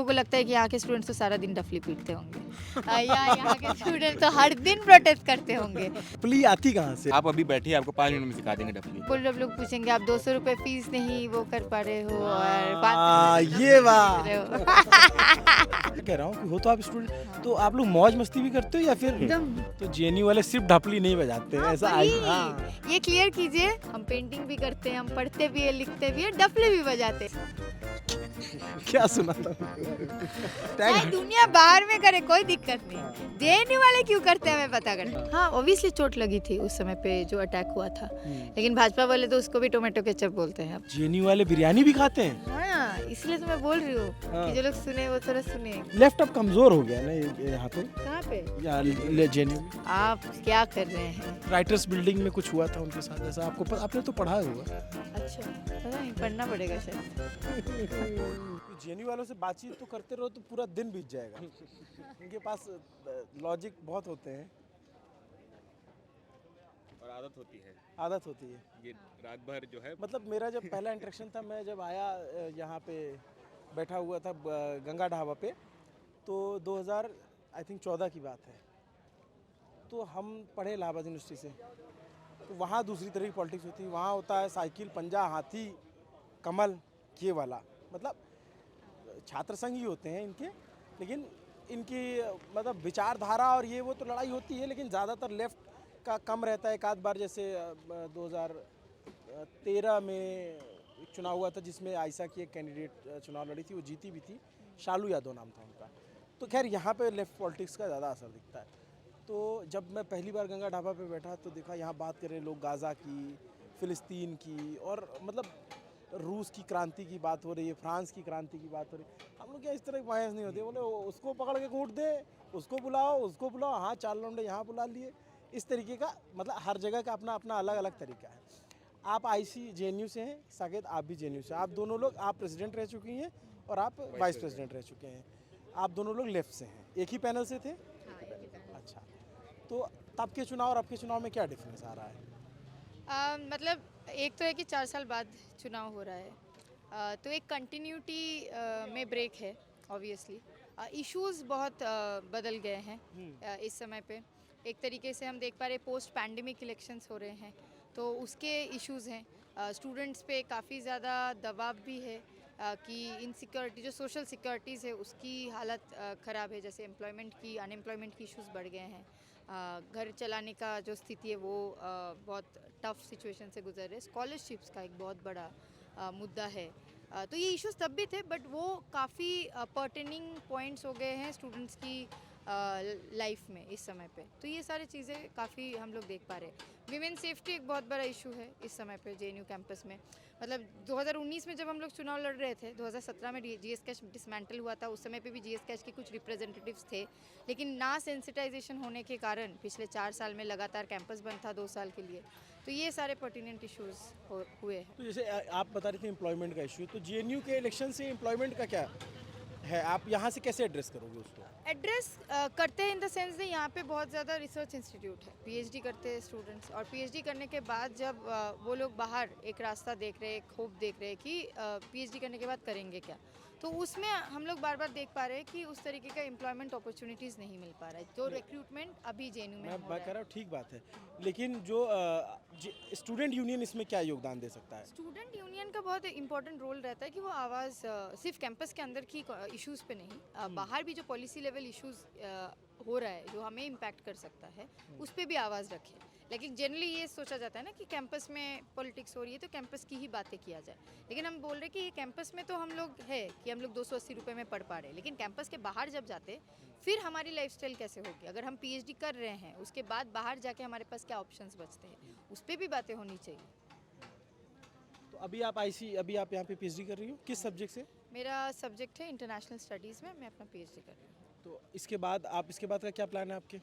लोगों को लगता है कि यहाँ के स्टूडेंट्स तो सारा दिन डफली पीटते होंगे या यहाँ के स्टूडेंट तो हर दिन प्रोटेस्ट करते होंगे। डफली आती कहाँ से? आप अभी बैठिए, आपको 5 मिनट में सिखा देंगे डफली। कुल लोग पूछेंगे आप 200 रुपये फीस नहीं वो कर पा रहे हो और ये बात रहे हो। कह रहा हूँ कि हो तो आप स्टूडेंट, तो आप लोग मौज मस्ती भी करते हो या फिर एकदम तो जेएनयू वाले सिर्फ ढपली नहीं बजाते हैं ऐसा? वही। ये क्लियर कीजिए, हम पेंटिंग भी करते हैं, हम पढ़ते भी है, लिखते भी है, डफले भी बजाते हैं। क्या सुना था? चाहे दुनिया बाहर में करे कोई दिक्कत नहीं, जेएनयू वाले क्यों करते हैं हमें पता करना। हाँ ऑब्वियसली चोट लगी थी उस समय पे जो अटैक हुआ था, लेकिन भाजपा वाले तो उसको भी टोमेटो केचप बोलते हैं अब। जेएनयू वाले बिरयानी भी खाते हैं? हाँ इसलिए तो मैं बोल रही हूँ कि जो लोग सुने वो थोड़ा सुने। लेफ्ट अब कमजोर हो गया ना यहाँ पे, कहाँ पे जेएनयू में। आप क्या कर रहे हैं? राइटर्स बिल्डिंग में कुछ हुआ था उनके साथ ऐसा, आपको आपने तो पढ़ा होगा। अच्छा पता नहीं, पढ़ना पड़ेगा शायद। जेएनयू वालों से बातचीत तो करते रहो तो पूरा दिन बीत जाएगा। उनके पास लॉजिक बहुत होते हैं और आदत होती है, आदत होती है। ये रात भर जो है मतलब मेरा जब पहला इंटरेक्शन था, मैं जब आया यहाँ पे बैठा हुआ था गंगा ढाबा पे, तो 2014 की बात है। तो हम पढ़े इलाहाबाद यूनिवर्सिटी से, तो वहाँ दूसरी तरह की पॉलिटिक्स होती है। वहाँ होता है साइकिल, पंजा, हाथी, कमल, ये वाला। मतलब छात्र संघ ही होते हैं इनके, लेकिन इनकी मतलब विचारधारा और ये वो तो लड़ाई होती है, लेकिन ज़्यादातर लेफ्ट का कम रहता है। एक आध बार जैसे 2013 में एक चुनाव हुआ था जिसमें आयशा की एक कैंडिडेट चुनाव लड़ी थी, वो जीती भी थी, शालू यादव नाम था उनका। तो खैर यहाँ पे लेफ्ट पॉलिटिक्स का ज़्यादा असर दिखता है। तो जब मैं पहली बार गंगा ढाबा पे बैठा तो देखा यहाँ बात कर रहे हैं लोग गाज़ा की, फ़िलिस्तीन की, और मतलब रूस की क्रांति की बात हो रही है, फ्रांस की क्रांति की बात हो रही है। हम लोग क्या इस तरह की बहस नहीं होती। बोले उसको पकड़ के कूट दे, उसको बुलाओ, हाँ 4 लौंडे यहाँ बुला लिए। इस तरीके का मतलब हर जगह का अपना अपना अलग अलग तरीका है। आप आईसी जेएनयू से हैं, साकेत आप भी जेएनयू से, आप दोनों लोग, आप प्रेसिडेंट रह चुकी हैं और आप वाइस प्रेसिडेंट रह चुके हैं। आप दोनों लोग लेफ्ट से हैं, एक ही पैनल से थे? अच्छा, तो तब के चुनाव और अब के चुनाव में क्या डिफरेंस आ रहा है? मतलब एक तो है कि 4 साल बाद चुनाव हो रहा है, तो एक कंटिन्यूटी में ब्रेक है ऑब्वियसली। इश्यूज बहुत बदल गए हैं इस समय पे। एक तरीके से हम देख पा रहे पोस्ट पैंडेमिक इलेक्शंस हो रहे हैं, तो उसके इश्यूज हैं। स्टूडेंट्स पे काफ़ी ज़्यादा दबाव भी है कि इनसिक्योरिटी जो सोशल सिक्योरिटीज़ है उसकी हालत ख़राब है। जैसे एम्प्लॉयमेंट की, अनएम्प्लॉयमेंट की इश्यूज बढ़ गए हैं। घर चलाने का जो स्थिति है वो बहुत टफ सिचुएशन से गुजर रहे हैं। स्कॉलरशिप्स का एक बहुत बड़ा मुद्दा है। तो ये इश्यूज तब भी थे, बट वो काफ़ी पर्टेनिंग पॉइंट्स हो गए हैं स्टूडेंट्स की लाइफ में इस समय पे। तो ये सारी चीज़ें काफ़ी हम लोग देख पा रहे हैं। विमेन सेफ्टी एक बहुत बड़ा इशू है इस समय पे जेएनयू कैंपस में। मतलब 2019 में जब हम लोग चुनाव लड़ रहे थे, 2017 में जीएस कैश डिसमेंटल हुआ था, उस समय पे भी जीएस कैश के कुछ रिप्रेजेंटेटिव्स थे, लेकिन ना सेंसिटाइजेशन होने के कारण पिछले 4 साल में लगातार कैंपस बंद था 2 साल के लिए। तो ये सारे पर्टिनेंट इश्यूज हुए हैं। तो जैसे आप बता रही थी एम्प्लॉयमेंट का इशू, तो जेएनयू के इलेक्शन से एम्प्लॉयमेंट का क्या है? आप यहाँ से कैसे एड्रेस करोगे उसको? एड्रेस करते हैं इन द सेंस से यहाँ पे बहुत ज़्यादा रिसर्च इंस्टीट्यूट है, पीएचडी करते हैं स्टूडेंट्स, और पीएचडी करने के बाद जब वो लोग बाहर एक रास्ता देख रहे हैं, एक होप देख रहे हैं कि पीएचडी करने के बाद करेंगे क्या, तो उसमें हम लोग बार बार देख पा रहे हैं कि उस तरीके का एम्प्लॉयमेंट अपॉर्चुनिटीज़ नहीं मिल पा रहा है। जो रिक्रूटमेंट अभी जेएनयू में मैं कह रहा हूँ ठीक बात है, लेकिन जो स्टूडेंट यूनियन इसमें क्या योगदान दे सकता है? स्टूडेंट यूनियन का बहुत इंपॉर्टेंट रोल रहता है कि वो आवाज़ सिर्फ कैंपस के अंदर की इश्यूज़ पे नहीं, बाहर भी जो पॉलिसी लेवल इश्यूज़ हो रहा है जो हमें इम्पैक्ट कर सकता है उस पर भी आवाज़ रखे। लेकिन जनरली ये सोचा जाता है ना कि कैंपस में पॉलिटिक्स हो रही है तो कैंपस की ही बातें किया जाए, लेकिन हम बोल रहे हैं कि ये कैंपस में तो हम लोग है कि हम लोग 280 रुपये में पढ़ पा रहे हैं, लेकिन कैंपस के बाहर जब जाते फिर हमारी लाइफस्टाइल कैसे होगी। अगर हम पीएचडी कर रहे हैं उसके बाद बाहर जाके हमारे पास क्या ऑप्शंस बचते हैं, उस पर भी बातें होनी चाहिए। तो अभी आप यहाँ पे पीएचडी कर रही हो, किस सब्जेक्ट से? मेरा सब्जेक्ट है इंटरनेशनल स्टडीज़ में, मैं अपना पीएचडी कर रही हूँ। तो इसके बाद का क्या प्लान है आपके?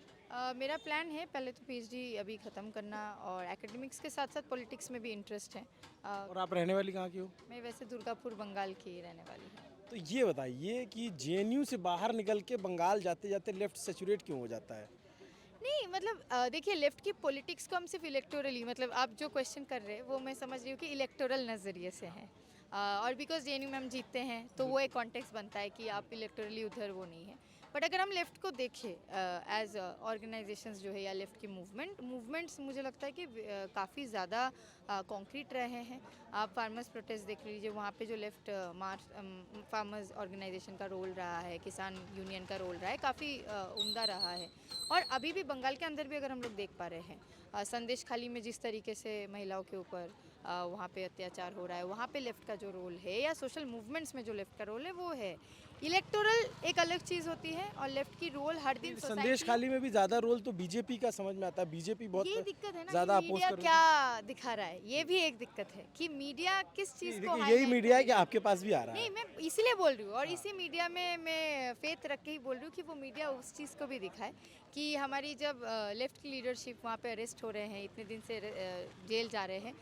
मेरा प्लान है पहले तो पीएचडी अभी ख़त्म करना, और एकेडमिक्स के साथ साथ पॉलिटिक्स में भी इंटरेस्ट है। और आप रहने वाली कहाँ की हो? मैं वैसे दुर्गापुर बंगाल की रहने वाली हूँ। तो ये बताइए कि जेएनयू से बाहर निकल के बंगाल जाते जाते लेफ्ट सैचुरेट क्यों हो जाता है? नहीं मतलब देखिए लेफ्ट की पॉलिटिक्स को हम सिर्फ इलेक्टोरली, मतलब आप जो क्वेश्चन कर रहे हैं वो मैं समझ रही हूँ कि इलेक्टोरल नज़रिए से हैं। और बिकॉज जेएनयू में हम जीतते हैं तो वो एक कॉन्टेक्स्ट बनता है कि आप इलेक्टोरली उधर वो नहीं है। बट अगर हम लेफ्ट को देखें एज ऑर्गेनाइजेशंस जो है या लेफ्ट की मूवमेंट्स मुझे लगता है कि काफ़ी ज़्यादा कॉन्क्रीट रहे हैं। आप फार्मर्स प्रोटेस्ट देख लीजिए, वहाँ पे जो लेफ्ट मार्च फार्मर्स ऑर्गेनाइजेशन का रोल रहा है, किसान यूनियन का रोल रहा है, काफ़ी उम्दा रहा है। और अभी भी बंगाल के अंदर भी अगर हम लोग देख पा रहे हैं, संदेश खाली में जिस तरीके से महिलाओं के ऊपर वहाँ पे अत्याचार हो रहा है, वहाँ पे लेफ्ट का जो रोल है, या सोशल मूवमेंट्स में जो लेफ्ट का रोल है वो है। इलेक्टोरल एक अलग चीज़ होती है और लेफ्ट की रोल हर दिन संदेश society- खाली में भी ज्यादा रोल तो बीजेपी का समझ में आता है। बीजेपी बहुत ये दिक्कत है ना ज्यादा कि अपोज मीडिया कर रही क्या दिखा रहा है, ये भी एक दिक्कत है कि मीडिया किस है। चीज़ को देखिए यही highlight मीडिया है कि करेगा। आपके पास भी आ रहा नहीं, है। मैं इसीलिए बोल रही हूँ, और इसी मीडिया में मैं फेथ रख के ही बोल रही हूँ कि वो मीडिया उस चीज़ को भी दिखाए कि हमारी जब लेफ्ट की लीडरशिप वहाँ पे अरेस्ट हो रहे हैं, इतने दिन से जेल जा रहे हैं।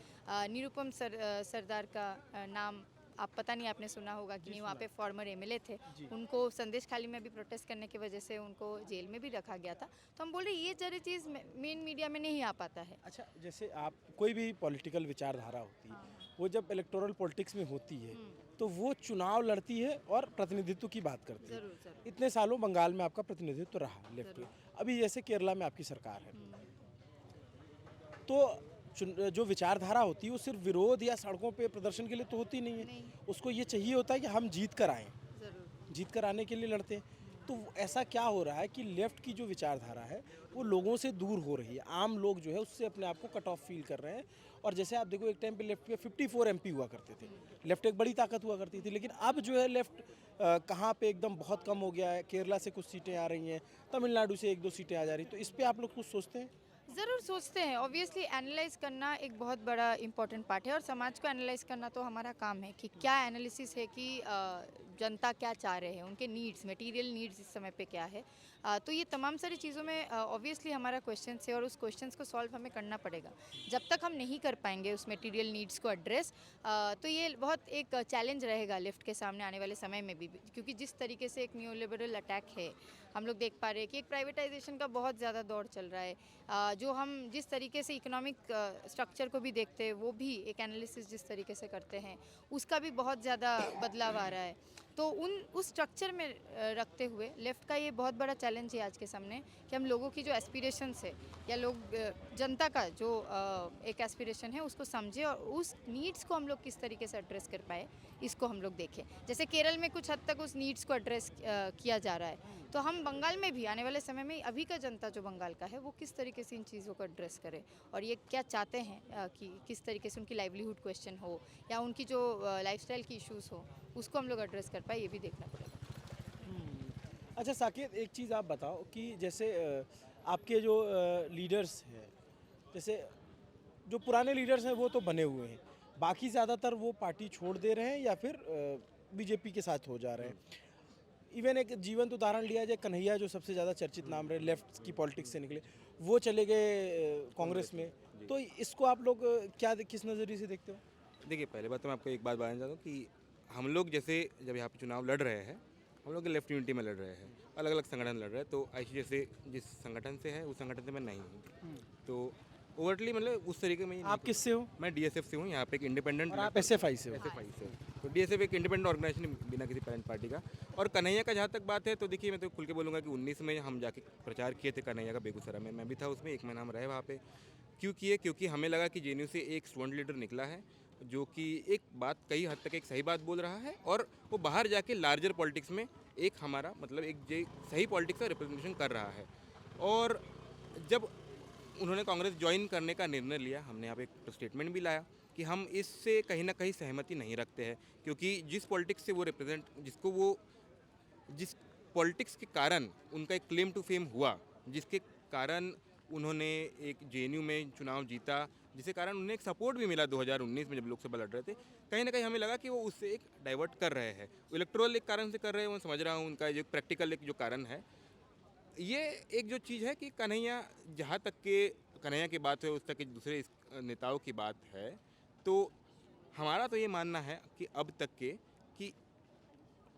निरुपम सरदार का नाम आप पता नहीं आपने सुना होगा कि नहीं, वहाँ पे फॉर्मर एमएलए थे, उनको संदेश खाली में भी प्रोटेस्ट करने की वजह से उनको जेल में भी रखा गया था। तो हम बोल रहे ये जरी चीज़ मेन मीडिया में नहीं आ पाता है। अच्छा, जैसे आप कोई भी पॉलिटिकल विचारधारा होती है, वो जब इलेक्टोरल पॉलिटिक्स में होती है तो वो चुनाव लड़ती है और प्रतिनिधित्व की बात करती है। ज़रूर ज़रूर। इतने सालों बंगाल में आपका प्रतिनिधित्व रहा लेफ्ट में, अभी जैसे केरला में आपकी सरकार है, तो जो विचारधारा होती है वो सिर्फ विरोध या सड़कों पे प्रदर्शन के लिए तो होती नहीं है। नहीं। उसको ये चाहिए होता है कि हम जीत कर आएँ, ज़रूर। जीत कर आने के लिए लड़ते हैं। तो ऐसा क्या हो रहा है कि लेफ्ट की जो विचारधारा है वो लोगों से दूर हो रही है, आम लोग जो है उससे अपने आप को कट ऑफ फील कर रहे हैं। और जैसे आप देखो, एक टाइम पे लेफ्ट के 54 एमपी हुआ करते थे, लेफ्ट एक बड़ी ताकत हुआ करती थी, लेकिन अब जो है लेफ्ट कहाँ पे एकदम बहुत कम हो गया है। केरला से कुछ सीटें आ रही हैं, तमिलनाडु से 1-2 सीटें आ जा रही, तो इस पे आप लोग कुछ सोचते हैं? ज़रूर सोचते हैं। ऑब्वियसली एनालाइज करना एक बहुत बड़ा इंपॉर्टेंट पार्ट है, और समाज को एनालाइज करना तो हमारा काम है कि क्या एनालिसिस है कि जनता क्या चाह रहे हैं, उनके नीड्स, मटेरियल नीड्स इस समय पे क्या है। तो ये तमाम सारी चीज़ों में ऑब्वियसली हमारा क्वेश्चन है, और उस क्वेश्चन को सॉल्व हमें करना पड़ेगा। जब तक हम नहीं कर पाएंगे उस मटेरियल नीड्स को एड्रेस, तो ये बहुत एक चैलेंज रहेगा लेफ्ट के सामने आने वाले समय में भी, क्योंकि जिस तरीके से एक न्यू लिबरल अटैक है, हम लोग देख पा रहे हैं कि एक प्राइवेटाइजेशन का बहुत ज़्यादा दौर चल रहा है। जो हम जिस तरीके से इकोनॉमिक स्ट्रक्चर को भी देखते हैं, वो भी एक एनालिसिस जिस तरीके से करते हैं, उसका भी बहुत ज़्यादा बदलाव आ रहा है। तो उस स्ट्रक्चर में रखते हुए लेफ़्ट का ये बहुत बड़ा चैलेंज है आज के सामने कि हम लोगों की जो एस्पिरेशंस है, या लोग जनता का जो एक एस्पिरेशन है उसको समझे, और उस नीड्स को हम लोग किस तरीके से एड्रेस कर पाए, इसको हम लोग देखें। जैसे केरल में कुछ हद तक उस नीड्स को एड्रेस किया जा रहा है, तो हम बंगाल में भी आने वाले समय में अभी का जनता जो बंगाल का है वो किस तरीके से इन चीज़ों को एड्रेस करे, और ये क्या चाहते हैं कि किस तरीके से उनकी लाइवलीहुड क्वेश्चन हो, या उनकी जो लाइफस्टाइल की इश्यूज़ हो, उसको हम लोग एड्रेस कर पाए, ये भी देखना पड़ेगा। अच्छा साकेत, एक चीज़ आप बताओ कि जैसे आपके जो लीडर्स हैं, जैसे जो पुराने लीडर्स हैं वो तो बने हुए हैं, बाकी ज़्यादातर वो पार्टी छोड़ दे रहे हैं या फिर बीजेपी के साथ हो जा रहे हैं। इवन एक जीवंत उदाहरण लिया जाए, कन्हैया जो सबसे ज़्यादा चर्चित नाम रहे, लेफ्ट की पॉलिटिक्स से निकले, वो चले गए कांग्रेस में। तो इसको आप लोग क्या किस नज़रिए से देखते हो? देखिए, पहले बात तो मैं आपको एक बात बताना चाहता हूँ कि हम लोग जैसे जब यहाँ पे चुनाव लड़ रहे हैं, हम लोग लेफ्ट यूनिटी में लड़ रहे हैं, अलग अलग संगठन लड़ रहे हैं। तो ऐसे जैसे जिस संगठन से है उस संगठन से मैं नहीं हूँ, तो ओवरटली मतलब उस तरीके में आप किससे हो? मैं डीएसएफ से हूँ, यहाँ पे एक इंडिपेंडेंट और आप एसएफआई से हो? एसएफआई से। तो डीएसएफ एक इंडिपेंडेंट ऑर्गेनाइजेशन, बिना किसी पेरेंट पार्टी का। और कन्हैया का जहाँ तक बात है, तो देखिए मैं तो खुल के बोलूँगा कि 19 में हम जाके प्रचार किए थे कन्हैया का बेगूसराय में, मैं भी था उसमें, 1 महीना हम रहे वहाँ पे। क्यों किए? क्योंकि हमें लगा कि जेएनयू से एक स्टूडेंट लीडर निकला है जो कि एक बात कई हद तक एक सही बात बोल रहा है, और वो बाहर जाके लार्जर पॉलिटिक्स में एक हमारा मतलब एक सही पॉलिटिक्स का रिप्रेजेंटेशन कर रहा है। और जब उन्होंने कांग्रेस ज्वाइन करने का निर्णय लिया, हमने यहाँ पे एक स्टेटमेंट भी लाया कि हम इससे कहीं ना कहीं सहमति नहीं रखते हैं, क्योंकि जिस पॉलिटिक्स से वो रिप्रेजेंट, जिस पॉलिटिक्स के कारण उनका एक क्लेम टू फेम हुआ, जिसके कारण उन्होंने एक जेएनयू में चुनाव जीता, जिसके कारण उन्हें एक सपोर्ट भी मिला 2019 में जब लोकसभा लड़ रहे थे, कहीं ना कहीं हमें लगा कि वो उससे एक डाइवर्ट कर रहे हैं, इलेक्टोरल एक कारण से कर रहे हैं। मैं समझ रहा हूँ उनका जो प्रैक्टिकल एक जो कारण है, ये एक जो चीज़ है कि कन्हैया, जहाँ तक के कन्हैया की बात है, उस तक के दूसरे नेताओं की बात है, तो हमारा तो ये मानना है कि अब तक के कि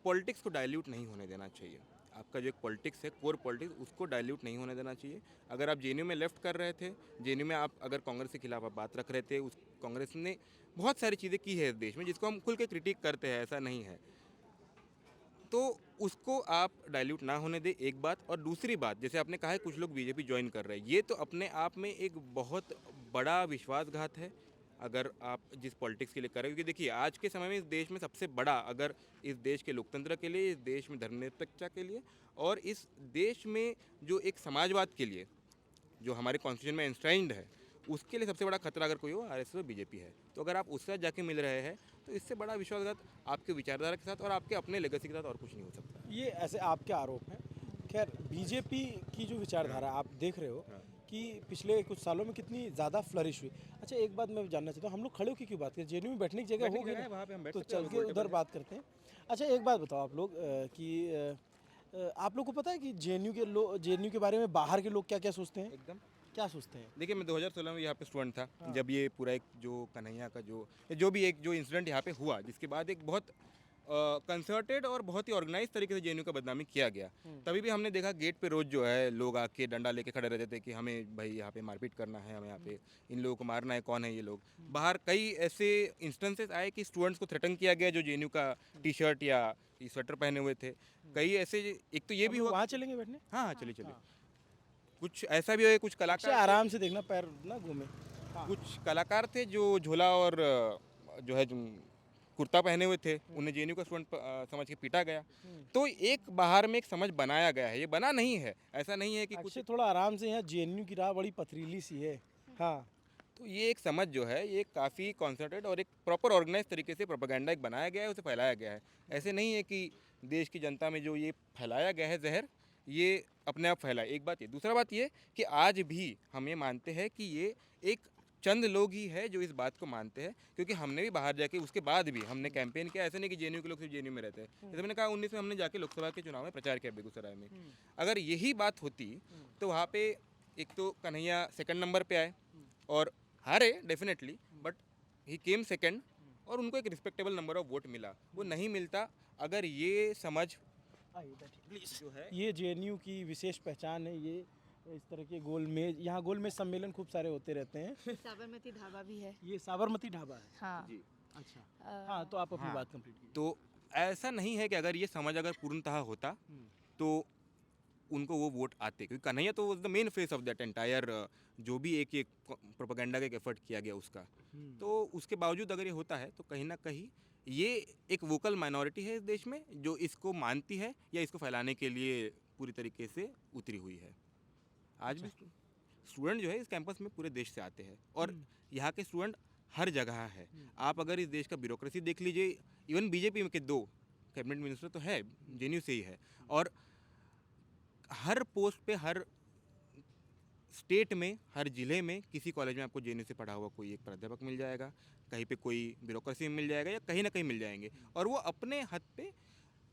पॉलिटिक्स को डाइल्यूट नहीं होने देना चाहिए। आपका जो एक पॉलिटिक्स है, कोर पॉलिटिक्स, उसको डाइल्यूट नहीं होने देना चाहिए। अगर आप जेएनयू में लेफ्ट कर रहे थे, जेएनयू में आप अगर कांग्रेस के खिलाफ आप बात रख रहे थे, उस कांग्रेस ने बहुत सारी चीज़ें की है इस देश में जिसको हम खुल के क्रिटिक करते हैं, ऐसा नहीं है, तो उसको आप डाइल्यूट ना होने दें, एक बात। और दूसरी बात, जैसे आपने कहा है कुछ लोग बीजेपी ज्वाइन कर रहे हैं, ये तो अपने आप में एक बहुत बड़ा विश्वासघात है अगर आप जिस पॉलिटिक्स के लिए कर रहे हो। क्योंकि देखिए आज के समय में इस देश में सबसे बड़ा, अगर इस देश के लोकतंत्र के लिए, इस देश में धर्मनिरपेक्षता के लिए और इस देश में जो एक समाजवाद के लिए जो हमारे कॉन्स्टिट्यूशन में इंस्ट्राइंड है, उसके लिए सबसे बड़ा खतरा अगर कोई हो, आरएसएस और बीजेपी है। तो अगर आप उसके साथ जाके मिल रहे हैं तो इससे बड़ा विश्वासघात आपके विचारधारा के साथ और आपके अपने लेगेसी के साथ और कुछ नहीं हो सकता। ये ऐसे आपके आरोप हैं। खैर, बीजेपी की जो विचारधारा आप देख रहे हो कि पिछले कुछ सालों में कितनी ज़्यादा फ्लरिश हुई। अच्छा, एक बात मैं जानना चाहता हूँ, हम लोग खड़े होकर क्यों बात करें? जेएनयू में बैठने की जगह होगी ना, वहाँ पे हम बैठ तो सकते हैं चल के उधर बात करते हैं। अच्छा, एक बात बताओ आप लोग आप लोग को पता है कि जेएनयू के बारे में बाहर के लोग क्या क्या सोचते हैं? एकदम। क्या सोचते हैं? देखिए, मैं 2016 में यहाँ पे स्टूडेंट था, जब ये पूरा एक जो कन्हैया का जो भी एक जो इंसिडेंट यहाँ पे हुआ, जिसके बाद एक बहुत कंसर्टेड और बहुत ही ऑर्गेनाइज तरीके से जेएनयू का बदनामी किया गया। तभी भी हमने देखा गेट पे रोज जो है लोग आके डंडा लेके खड़े रहते थे कि हमें भाई यहाँ पे मारपीट करना है, हमें यहाँ पे इन लोगों को मारना है, कौन है ये लोग। बाहर कई ऐसे इंस्टेंसेस आए कि स्टूडेंट्स को थ्रेटन किया गया जो जेएनयू का टी शर्ट या स्वेटर पहने हुए थे। कई ऐसे, एक तो ये भी हुआ। वहाँ चलेंगे बैठने? हाँ हाँ, चलिए चलिए। कुछ ऐसा भी हुआ, कुछ अच्छा, कलाकार आराम से देखना, पैर ना घूमे। कुछ कलाकार थे जो झोला और जो है जो कुर्ता पहने हुए थे, उन्हें जेएनयू का स्टूडेंट समझ के पीटा गया। तो एक बाहर में एक समझ बनाया गया है, ये बना नहीं है, ऐसा नहीं है कि कुछ। अक्षय, थोड़ा आराम से, यहाँ जेएनयू की राह बड़ी पथरीली सी है। हाँ, तो ये एक समझ जो है ये काफ़ी कॉन्सर्टेड और एक प्रॉपर ऑर्गेनाइज तरीके से प्रोपेगेंडा एक बनाया गया है, उसे फैलाया गया है। ऐसे नहीं है कि देश की जनता में जो ये फैलाया गया है जहर, ये अपने आप फैला। एक बात ये, दूसरा बात ये कि आज भी हम ये मानते हैं कि ये एक चंद लोग ही है जो इस बात को मानते हैं, क्योंकि हमने भी बाहर जाके उसके बाद भी हमने कैंपेन किया। ऐसे नहीं कि जेएनयू के लोग सिर्फ जेएनयू में रहते हैं। जैसे मैंने कहा 19 में हमने जाके लोकसभा के चुनाव में प्रचार किया बेगूसराय में। अगर यही बात होती तो वहाँ पे एक तो कन्हैया सेकंड नंबर पे आए और हारे definitely, but he came second और उनको एक रिस्पेक्टेबल नंबर ऑफ वोट मिला। वो नहीं मिलता अगर ये समझ जो है। ये जेएनयू की विशेष पहचान है। ये इस तरह के गोलमेज, यहाँ गोलमेज सम्मेलन खूब सारे होते रहते हैं। साबरमती ढाबा भी है। ये साबरमती ढाबा है। हाँ जी। अच्छा, हाँ, तो आप अपनी बात कंप्लीट कीजिए। तो ऐसा नहीं है कि अगर ये समझ अगर पूर्णतः होता तो उनको वो वोट आते, क्योंकि कन्हैया तो was the main face of that entire जो भी एक प्रोपेगेंडा का एक एफर्ट किया गया उसका। तो उसके बावजूद अगर ये होता है तो कहीं ना कहीं ये एक वोकल माइनॉरिटी है इस देश में जो इसको मानती है या इसको फैलाने के लिए पूरी तरीके से उतरी हुई है। आज भी स्टूडेंट जो है इस कैंपस में पूरे देश से आते हैं और यहाँ के स्टूडेंट हर जगह है। आप अगर इस देश का ब्यूरोक्रेसी देख लीजिए, इवन बीजेपी के 2 कैबिनेट मिनिस्टर तो है जेएनयू से ही है, और हर पोस्ट पे, हर स्टेट में, हर ज़िले में किसी कॉलेज में आपको जेएनयू से पढ़ा हुआ कोई एक प्राध्यापक मिल जाएगा, कहीं पे कोई ब्यूरोक्रेसी में मिल जाएगा या कहीं ना कहीं मिल जाएंगे। और वो अपने हद पे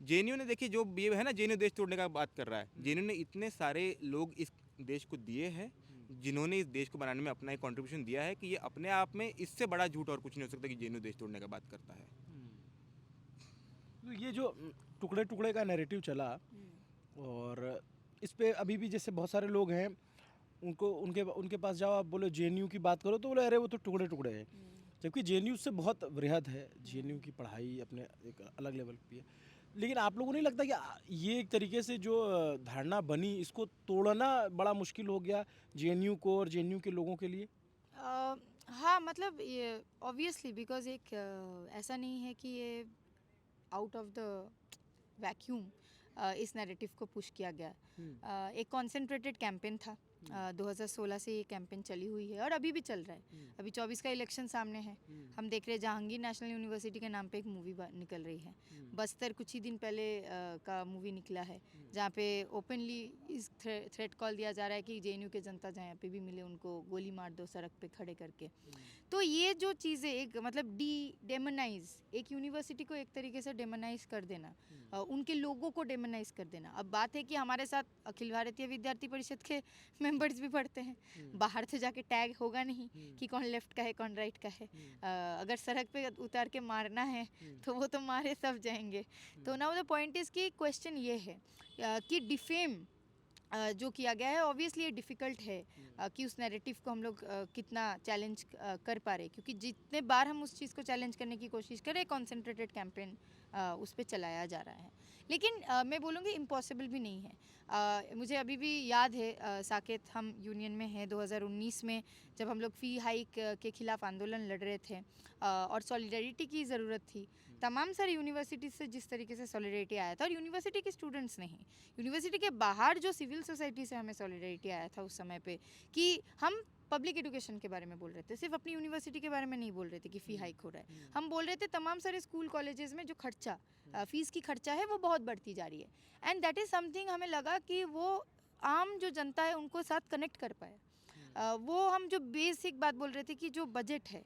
जेएनयू ने, देखिए जो ये है ना, जेएनयू देश तोड़ने का बात कर रहा है, जेएनयू ने इतने सारे लोग इस देश को दिए हैं जिन्होंने इस देश को बनाने में अपना एक कंट्रीब्यूशन दिया है कि ये अपने आप में इससे बड़ा झूठ और कुछ नहीं हो सकता कि जेएनयू देश तोड़ने का बात करता है। तो ये जो टुकड़े टुकड़े का नैरेटिव चला, और इस पे अभी भी जैसे बहुत सारे लोग हैं, उनको उनके पास जाओ, आप बोलो जेएनयू की बात करो तो बोले अरे वो तो टुकड़े टुकड़े हैं, जबकि जेएनयू से बहुत वृहद है। जेएनयू की पढ़ाई अपने एक अलग लेवल पे है। लेकिन आप लोगों को नहीं लगता कि ये एक तरीके से जो धारणा बनी, इसको तोड़ना बड़ा मुश्किल हो गया जेएनयू को और जेएनयू के लोगों के लिए? हाँ, मतलब ये ऑब्वियसली बिकॉज एक ऐसा नहीं है कि ये आउट ऑफ द वैक्यूम इस नैरेटिव को पुश किया गया। एक कॉन्सेंट्रेटेड कैंपेन था। 2016 से ये कैंपेन चली हुई है और अभी भी चल रहा है। अभी 24 का इलेक्शन सामने है। हम देख रहे हैं जहांगीर नेशनल यूनिवर्सिटी के नाम पे एक मूवी निकल रही है। बस्तर कुछ ही दिन पहले का मूवी निकला है, जहाँ पे ओपनली इस थ्रेट कॉल दिया जा रहा है कि जेएनयू के जनता जहाँ पे भी मिले उनको गोली मार दो सड़क पे खड़े करके। तो ये जो चीज़ें एक मतलब डेमोनाइज, एक यूनिवर्सिटी को एक तरीके से डेमोनाइज कर देना, उनके लोगों को डेमोनाइज कर देना। अब बात है कि हमारे साथ अखिल भारतीय विद्यार्थी परिषद के नंबर्स भी पढ़ते हैं, बाहर तो जाके टैग होगा नहीं कि कौन लेफ्ट का है कौन राइट का है। अगर सड़क पे उतार के मारना है तो वो तो मारे सब जाएंगे। तो नाउ द पॉइंट इज़ कि क्वेश्चन ये है कि डिफेम जो किया गया है, ऑब्वियसली ये डिफ़िकल्ट है कि उस नैरेटिव को हम लोग कितना चैलेंज कर पा रहे, क्योंकि जितने बार हम उस चीज़ को चैलेंज करने की कोशिश करें, कॉन्सेंट्रेटेड कैंपेन उस पर चलाया जा रहा है। लेकिन मैं बोलूँगी इम्पॉसिबल भी नहीं है। मुझे अभी भी याद है, साकेत हम यूनियन में हैं 2019 में, जब हम लोग फ़ी हाइक के खिलाफ आंदोलन लड़ रहे थे और सॉलिडरिटी की ज़रूरत थी। तमाम सारी यूनिवर्सिटी से जिस तरीके से सॉलिडरिटी आया था, और यूनिवर्सिटी के स्टूडेंट्स नहीं, यूनिवर्सिटी के बाहर जो सिविल सोसाइटी से हमें सॉलिडरिटी आया था उस समय पे, कि हम पब्लिक एजुकेशन के बारे में बोल रहे थे, सिर्फ अपनी यूनिवर्सिटी के बारे में नहीं बोल रहे थे कि फ़ी हाइक हो रहा है। हम बोल रहे थे तमाम सारे स्कूल कॉलेजेस में जो खर्चा फ़ीस की खर्चा है वो बहुत बढ़ती जा रही है। एंड दैट इज़ समथिंग हमें लगा कि वो आम जो जनता है उनको साथ कनेक्ट कर पाए। वो हम जो बेसिक बात बोल रहे थे कि जो बजट है,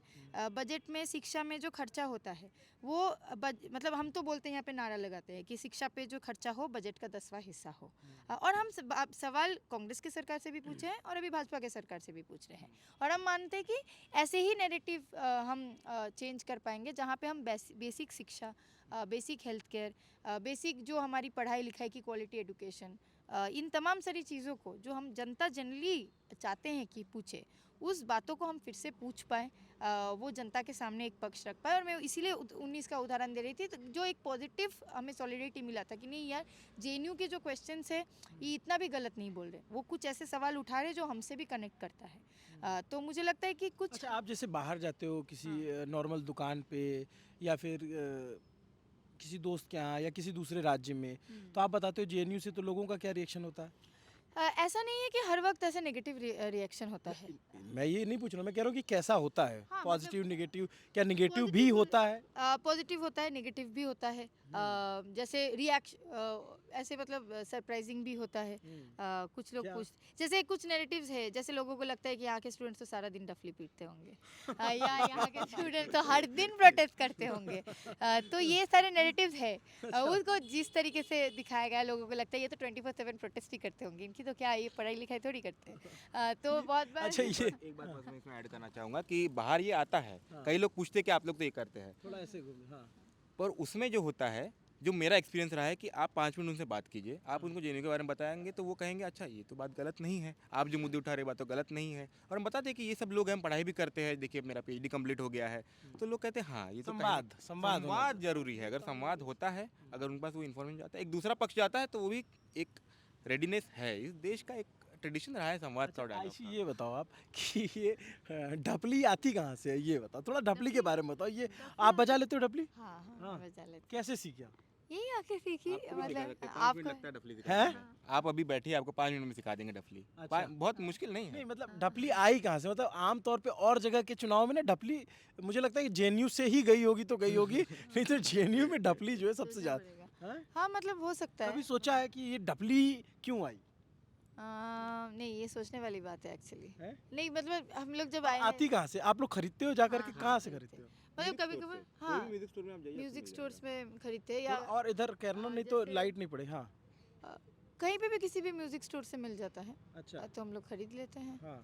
बजट में शिक्षा में जो खर्चा होता है वो मतलब हम तो बोलते हैं, यहाँ पे नारा लगाते हैं कि शिक्षा पे जो खर्चा हो बजट का 10वां हिस्सा हो। और हम सवाल कांग्रेस की सरकार से भी पूछे हैं और अभी भाजपा के सरकार से भी पूछ रहे हैं, और हम मानते हैं कि ऐसे ही नैरेटिव हम चेंज कर पाएंगे, जहाँ पे हम बेसिक शिक्षा, बेसिक हेल्थ केयर, बेसिक जो हमारी पढ़ाई लिखाई की क्वालिटी एजुकेशन, इन तमाम सारी चीज़ों को जो हम जनता जनरली चाहते हैं कि पूछे, उस बातों को हम फिर से पूछ पाए, वो जनता के सामने एक पक्ष रख पाए। और मैं इसीलिए 19 का उदाहरण दे रही थी, तो जो एक पॉजिटिव हमें सॉलिडिटी मिला था कि नहीं यार, जेएनयू के जो क्वेश्चंस है ये इतना भी गलत नहीं बोल रहे, वो कुछ ऐसे सवाल उठा रहे जो हमसे भी कनेक्ट करता है। तो मुझे लगता है कि कुछ अच्छा, आप जैसे बाहर जाते हो किसी नॉर्मल दुकान पे या फिर किसी दोस्त के यहाँ या किसी दूसरे राज्य में, तो आप बताते हो जेएनयू से, तो लोगों का क्या रिएक्शन होता है? ऐसा नहीं है कि हर वक्त ऐसे नेगेटिव रिएक्शन होता है। मैं ये नहीं पूछ रहा हूँ, मैं कह रहा हूँ कि कैसा होता है, हाँ, पॉजिटिव नेगेटिव, क्या नेगेटिव भी पॉजिटिव होता है? पॉजिटिव होता है, नेगेटिव भी होता है। जैसे रिएक्शन ऐसे मतलब सरप्राइजिंग भी होता है। कुछ लोग क्या? पूछ जैसे कुछ नैरेटिव्स है, जैसे लोगों को लगता है कि यहाँ के स्टूडेंट्स तो सारा दिन डफली पीटते होंगे, या यहाँ के स्टूडेंट तो हर दिन प्रोटेस्ट करते होंगे। तो ये सारे नैरेटिव्स है। उसको जिस तरीके से दिखाया गया, लोगों को लगता है ये तो 24/7 प्रोटेस्ट ही करते होंगे, इनकी तो क्या, ये पढ़ाई लिखाई थोड़ी करते हैं। तो बहुत बार अच्छा, ये एक बात बस मैं इसमें ऐड करना चाहूँगा कि बाहर ये आता है, कई लोग पूछते हैं कि आप लोग तो ये करते हैं, थोड़ा ऐसे घूमिए, हाँ। पर उसमें जो होता है, जो मेरा एक्सपीरियंस रहा है कि आप 5 मिनट उनसे बात कीजिए, आप उनको जेएनयू के बारे में बताएंगे तो वो कहेंगे अच्छा ये तो बात गलत नहीं है, आप जो मुद्दे उठा रहे बात तो गलत नहीं है, और हम बताते हैं कि ये सब लोग हैं, हम पढ़ाई भी करते हैं, देखिए मेरा पीएचडी कंप्लीट हो गया है, तो लोग कहते हैं हाँ ये तो संवाद होना जरूरी है। अगर संवाद होता है, अगर उनके पास वो इन्फॉर्मेशन जाता है, एक दूसरा पक्ष जाता है, तो वो भी एक रेडीनेस है, इस देश का एक ट्रेडिशन रहा है संवाद अच्छा, और डायलॉग आयशी का। ये बताओ आप कि ये ढपली आती कहाँ से है, ये बताओ, थोड़ा ढपली के बारे में बताओ। ये आप बजा लेते हो ढपली? हाँ हाँ। हाँ बजा लेते कैसे सीखे आप? यही आके सीखी, आपको भी सिखा मतलब सकते हैं, 5 मिनट आपको लगता है डफली हैं? सिखाने में। आप अभी बैठिए, आपको 5 मिनट में सिखा देंगे डफली। अच्छा। बहुत मुश्किल नहीं है। नहीं, मतलब ढपली आई कहाँ से? मतलब आमतौर पे और जगह के चुनाव में ना ढपली, मुझे लगता है कि जेएनयू से ही गई होगी तो गई होगी, नहीं तो जेएनयू में ढपली जो है सबसे सोचना ज्यादा। पड़ेगा। हाँ? हाँ मतलब हो सकता है। कभी सोचा है कि ये ढपली क्यों आई? नहीं, ये सोचने वाली बात है एक्चुअली। हैं? नहीं मतलब हम लोग जब आए आती कहाँ से? आप लोग खरीदते हो जा करके? हाँ, कहाँ से खरीदते खरीदते हो? मतलब कभी कभी हाँ म्यूजिक स्टोर में आप जाइए, म्यूजिक स्टोर्स में खरीदते हैं, या और इधर करना, नहीं तो जैसे- लाइट नहीं पड़े। हाँ, अ, कहीं पे भी किसी भी म्यूजिक स्टोर से मिल जाता है, अच्छा, तो हम लोग खरीद लेते हैं हाँ।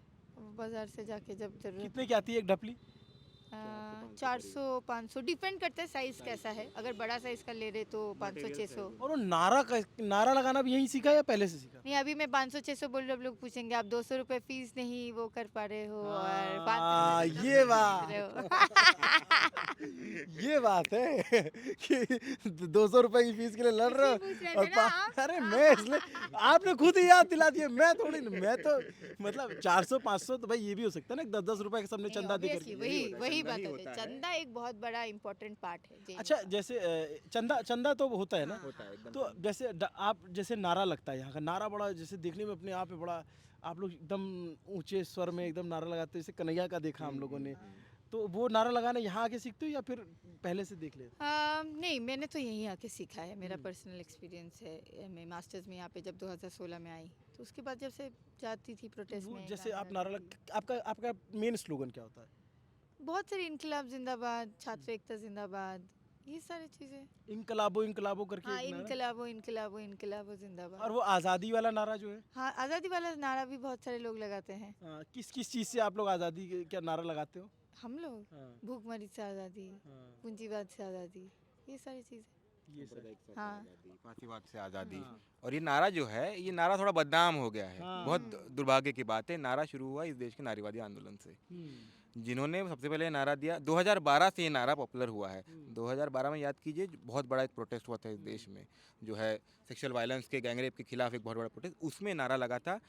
बाजार से जाके जब जरूरत। कितने की आती है एक ढपली? 400-500 डिपेंड करता है साइज कैसा है, अगर बड़ा साइज का ले रहे तो 500-600। और वो नारा लगाना भी यहीं सीखा या पहले से सीखा? नहीं अभी मैं 500-600 बोल रही हूँ, अब लोग पूछेंगे आप 200 रुपये फीस नहीं वो कर पा रहे हो, और 500 ये बात रहे हो। ये बात है कि 200 रुपए की फीस के लिए लड़ रहे पूछ रहे हो, और थे ना आप। अरे मैं इसलिए, आपने खुद ही याद दिला दिया, मैं थोड़ी, मैं तो मतलब 400-500 तो भाई ये भी हो सकता है ना, 10-10 रुपए के सबने नहीं, चंदा दे obviously, करके। वही चंदा बात ही होती है। होता है। चंदा एक बहुत बड़ा इम्पोर्टेंट पार्ट है जेएनयू अच्छा, का। जैसे चंदा चंदा तो होता है ना, होता है एकदम। तो जैसे आप जैसे नारा लगता है यहाँ का, नारा बड़ा जैसे देखने में अपने आप में बड़ा, आप लोग एकदम ऊंचे स्वर में एकदम नारा लगाते हो, जैसे कन्हैया का देखा हम लोगों ने, तो वो नारा लगाना यहाँ आके सीखते हो या फिर पहले से देख लेते? नहीं मैंने तो यहीं आके सीखा है, मेरा पर्सनल एक्सपीरियंस है। मैं मास्टर्स में यहाँ पे जब 2016 में आई, तो उसके बाद जब से जाती थी प्रोटेस्ट वो में, जैसे आप गाना नारा गाती आपका मेन स्लोगन क्या होता है? थी। बहुत सारे इनकलाब जिंदाबाद, छात्र एकता जिंदाबाद, ये सारी चीजें। इनकलाबो इनकलाबो करके हाँ, एक नारा। इनकलाबो इनकलाबो इनकलाबो और जिंदाबाद। वो आज़ादी वाला नारा जो है, हाँ, आज़ादी वाला नारा भी बहुत सारे लोग लगाते हैं। किस किस चीज़ से आप लोग आज़ादी क्या नारा लगाते हो? हम लोग हाँ, भूखमरी से आज़ादी, हाँ, पूंजीवाद से आज़ादी, ये सारी चीज़ें। ये सब। हाँ। फांसीवाद से आज़ादी। हाँ। और ये नारा जो है, ये नारा थोड़ा बदनाम हो गया है। हाँ। बहुत दुर्भाग्य की बात है। नारा शुरू हुआ इस देश के नारीवादी आंदोलन से, जिन्होंने सबसे पहले ये नारा दिया। 2012 से ये नारा पॉपुलर हुआ है। 2012 में याद कीजिए, बहुत बड़ा एक प्रोटेस्ट हुआ था इस देश में, जो है सेक्सुअल वायलेंस के, गैंगरेप के खिलाफ एक बहुत बड़ा प्रोटेस्ट। उसमें नारा लगा था,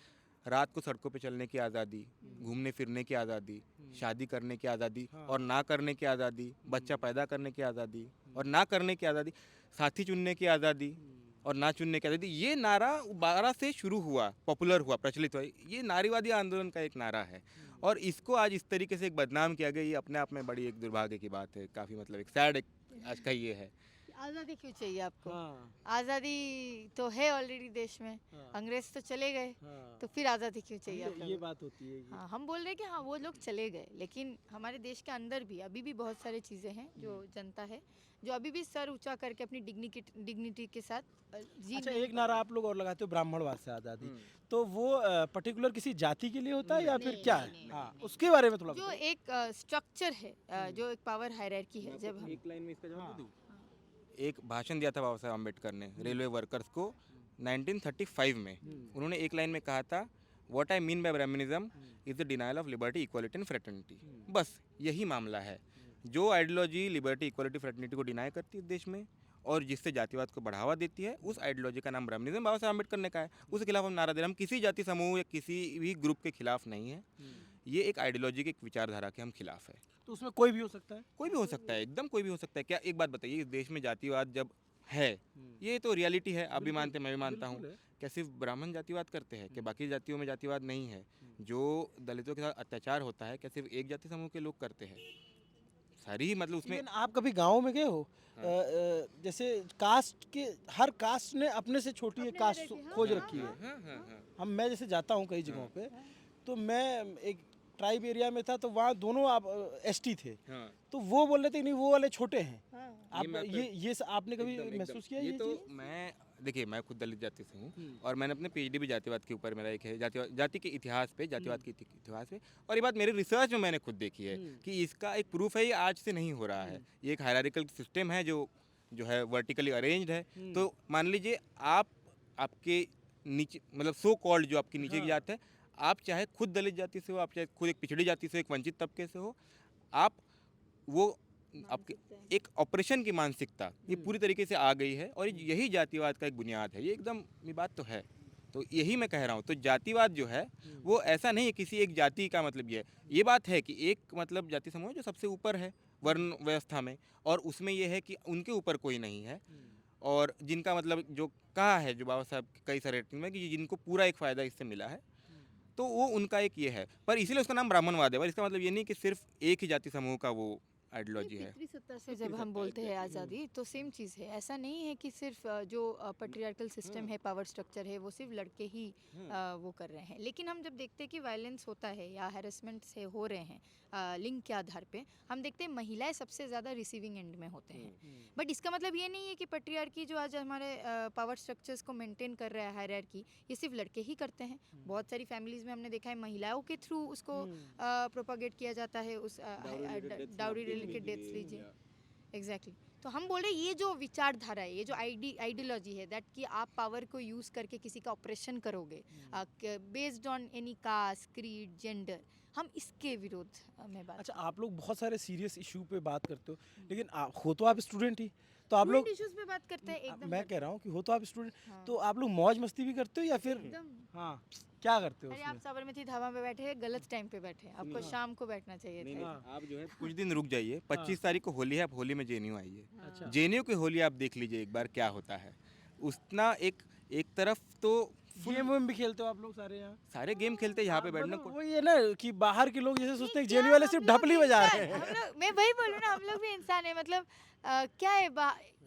रात को सड़कों पे चलने की आज़ादी, घूमने फिरने की आज़ादी, शादी करने की आज़ादी और ना करने की आज़ादी, बच्चा पैदा करने की आज़ादी और ना करने की आज़ादी, साथी चुनने की आज़ादी और ना चुनने की आज़ादी। ये नारा 12 से शुरू हुआ, पॉपुलर हुआ, प्रचलित हुआ। ये नारीवादी आंदोलन का एक नारा है और इसको आज इस तरीके से एक बदनाम किया गया, ये अपने आप में बड़ी एक दुर्भाग्य की बात है। काफ़ी मतलब एक सैड आज का ये है। आज़ादी क्यों चाहिए आपको? हाँ, आज़ादी तो है ऑलरेडी देश में। हाँ। अंग्रेज तो चले गए, हाँ। तो फिर आज़ादी क्यों चाहिए आप ये लोगों को? बात होती है कि हाँ, हम बोल रहे हैं कि हाँ वो लोग चले गए, लेकिन हमारे देश के अंदर भी अभी भी बहुत सारी चीज़ें हैं जो जनता है जो अभी भी सर ऊंचा करके अपनी डिग्निटी के साथ जी अच्छा, नहीं एक नारा आप लोग और लगाते हो, ब्राह्मणवाद से आज़ादी। तो वो पर्टिकुलर किसी जाति के लिए होता है या फिर नहीं, क्या नहीं, है? नहीं, हाँ, नहीं, उसके बारे में थोड़ा जो बताइए। एक स्ट्रक्चर है, जो एक पावर हायरार्की है। जब हम एक लाइन में इसका हाँ। जवाब दूं? एक भाषण दिया था बाबा साहेब अम्बेडकर ने रेलवे वर्कर्स को 1935 में। उन्होंने एक लाइन में कहा था, what I mean by Brahminism is the denial of liberty, equality and fraternity. बस यही मामला है। जो आइडियोलॉजी लिबर्टी, इक्वालिटी, फ्रेटर्निटी को डिनाई करती है देश में और जिससे जातिवाद को बढ़ावा देती है, उस आइडियोलॉजी का नाम ब्राह्मणिज्म बाबा साहेब अम्बेडकर ने कहा है। उसके खिलाफ हम नारा दे रहे हैं। हम किसी जाति समूह या किसी भी ग्रुप के खिलाफ नहीं है। ये एक आइडियोलॉजी की एक विचारधारा के हम खिलाफ है। तो उसमें कोई भी हो सकता है? कोई भी हो सकता है, एकदम कोई भी हो सकता है। क्या एक बात बताइए, इस देश में जातिवाद जब है, ये तो रियलिटी है, आप भी मानते हैं, मैं भी मानता हूँ। क्या सिर्फ ब्राह्मण जातिवाद करते हैं? क्या बाकी जातियों में जातिवाद नहीं है? जो दलितों के साथ अत्याचार होता है, क्या सिर्फ एक जाति समूह के लोग करते हैं? सारी ही मतलब उसमें Even आप कभी गाँव में गए हो? जैसे कास्ट के, हर कास्ट ने अपने से छोटी एक कास्ट खोज रखी है। हाँ हाँ हाँ मैं जैसे जाता हूँ कई जगहों पे, तो मैं एक ट्राइब एरिया में था, तो वहाँ दोनों आप एसटी थे, हाँ। तो वो बोल रहे थे नहीं वो वाले छोटे हैं। आप मैं तो- आपने कभी एकदम, एकदम। महसूस किया ये ये तो चीज़? मैं देखिए, मैं खुद दलित जाति से हूँ और मैंने अपने पीएचडी भी जातिवाद के ऊपर, मेरा एक है जाति के इतिहास पे, जातिवाद के इतिहास पे। और ये बात मेरे रिसर्च में मैंने खुद देखी है कि इसका एक प्रूफ है, ये आज से नहीं हो रहा है। ये एक हायरार्किकल सिस्टम है जो है वर्टिकली अरेंज्ड है। तो मान लीजिए आप, आपके नीचे मतलब सो कॉल्ड जो आपकी नीचे की जात है, आप चाहे खुद दलित जाति से हो, आप चाहे खुद एक पिछड़ी जाति से, एक वंचित तबके से हो, आप वो आपके एक ऑपरेशन की मानसिकता ये पूरी तरीके से आ गई है और यही जातिवाद का एक बुनियाद है। ये एकदम, ये बात तो है। तो यही मैं कह रहा हूँ। तो जातिवाद जो है वो ऐसा नहीं है किसी एक जाति का, मतलब ये बात है कि एक मतलब जाति समूह जो सबसे ऊपर है वर्ण व्यवस्था में, और उसमें ये है कि उनके ऊपर कोई नहीं है, और जिनका मतलब जो कहा है जो बाबा साहब कई सारे रेटिंग में कि जिनको पूरा एक फ़ायदा इससे मिला है, तो वो उनका एक ये है। पर इसीलिए उसका नाम ब्राह्मणवाद है। पर इसका मतलब ये नहीं कि सिर्फ एक ही जाति समूह का वो आइडियोलॉजी है। पितृसत्ता से जब हम बोलते हैं आज़ादी, तो सेम चीज़ है। ऐसा नहीं है कि सिर्फ जो पैट्रियार्कल सिस्टम है, पावर स्ट्रक्चर है, वो सिर्फ लड़के ही वो कर रहे हैं। लेकिन हम जब देखते हैं कि वायलेंस होता है या हैरेसमेंट से हो रहे हैं लिंग के आधार पे, हम देखते हैं महिलाएं सबसे ज़्यादा रिसीविंग एंड में होते हैं। बट इसका मतलब ये नहीं है कि पैट्रियार्की जो आज हमारे पावर स्ट्रक्चर्स को मेंटेन कर रहा है, हायरार्की, ये सिर्फ लड़के ही करते हैं। बहुत सारी फैमिलीज़ में हमने देखा है महिलाओं के थ्रू उसको प्रोपागेट किया जाता है, उस डाउरी रिलेटेड डेथ्स लीजिए। एग्जैक्टली। तो हम बोल रहे हैं ये जो विचारधारा है, ये जो आइडियोलॉजी है, दैट कि आप पावर को यूज़ करके किसी का ऑपरेशन करोगे based on any caste, creed, gender, हम इसके विरोध में बात। अच्छा, आप लोग बहुत सारे सीरियस इशू पे बात करते हो, लेकिन हो तो आप स्टूडेंट ही, तो आप लोग, इश्यूज पे बात करते हैं एकदम। मैं कह रहा हूँ कि हो तो आप स्टूडेंट, हाँ। तो आप लोग मौज मस्ती भी करते हो या फिर एकदम। हाँ, क्या करते हो अरे आप उसमें? साबरमती धावा पे बैठे हैं, गलत टाइम पे बैठे हैं, आपको शाम को बैठना चाहिए नहीं, था। नहीं, आप जो है कुछ दिन रुक जाइए। 25 तारीख को होली है, आप होली में जेएनयू आइए। अच्छा। जेएनयू की होली आप देख लीजिए एक बार क्या होता है। उतना एक तरफ तो गेम वेम भी खेलते हो आप लोग सारे यहाँ? सारे गेम खेलते हैं यहाँ पे बैठना। मतलब वो ये ना कि बाहर के लोग जैसे सोचते हैं जेनी वाले सिर्फ ढपली बजा रहे हैं। हम लोग, मैं वही बोल रही हूँ ना, हम लोग भी इंसान है। मतलब क्या है,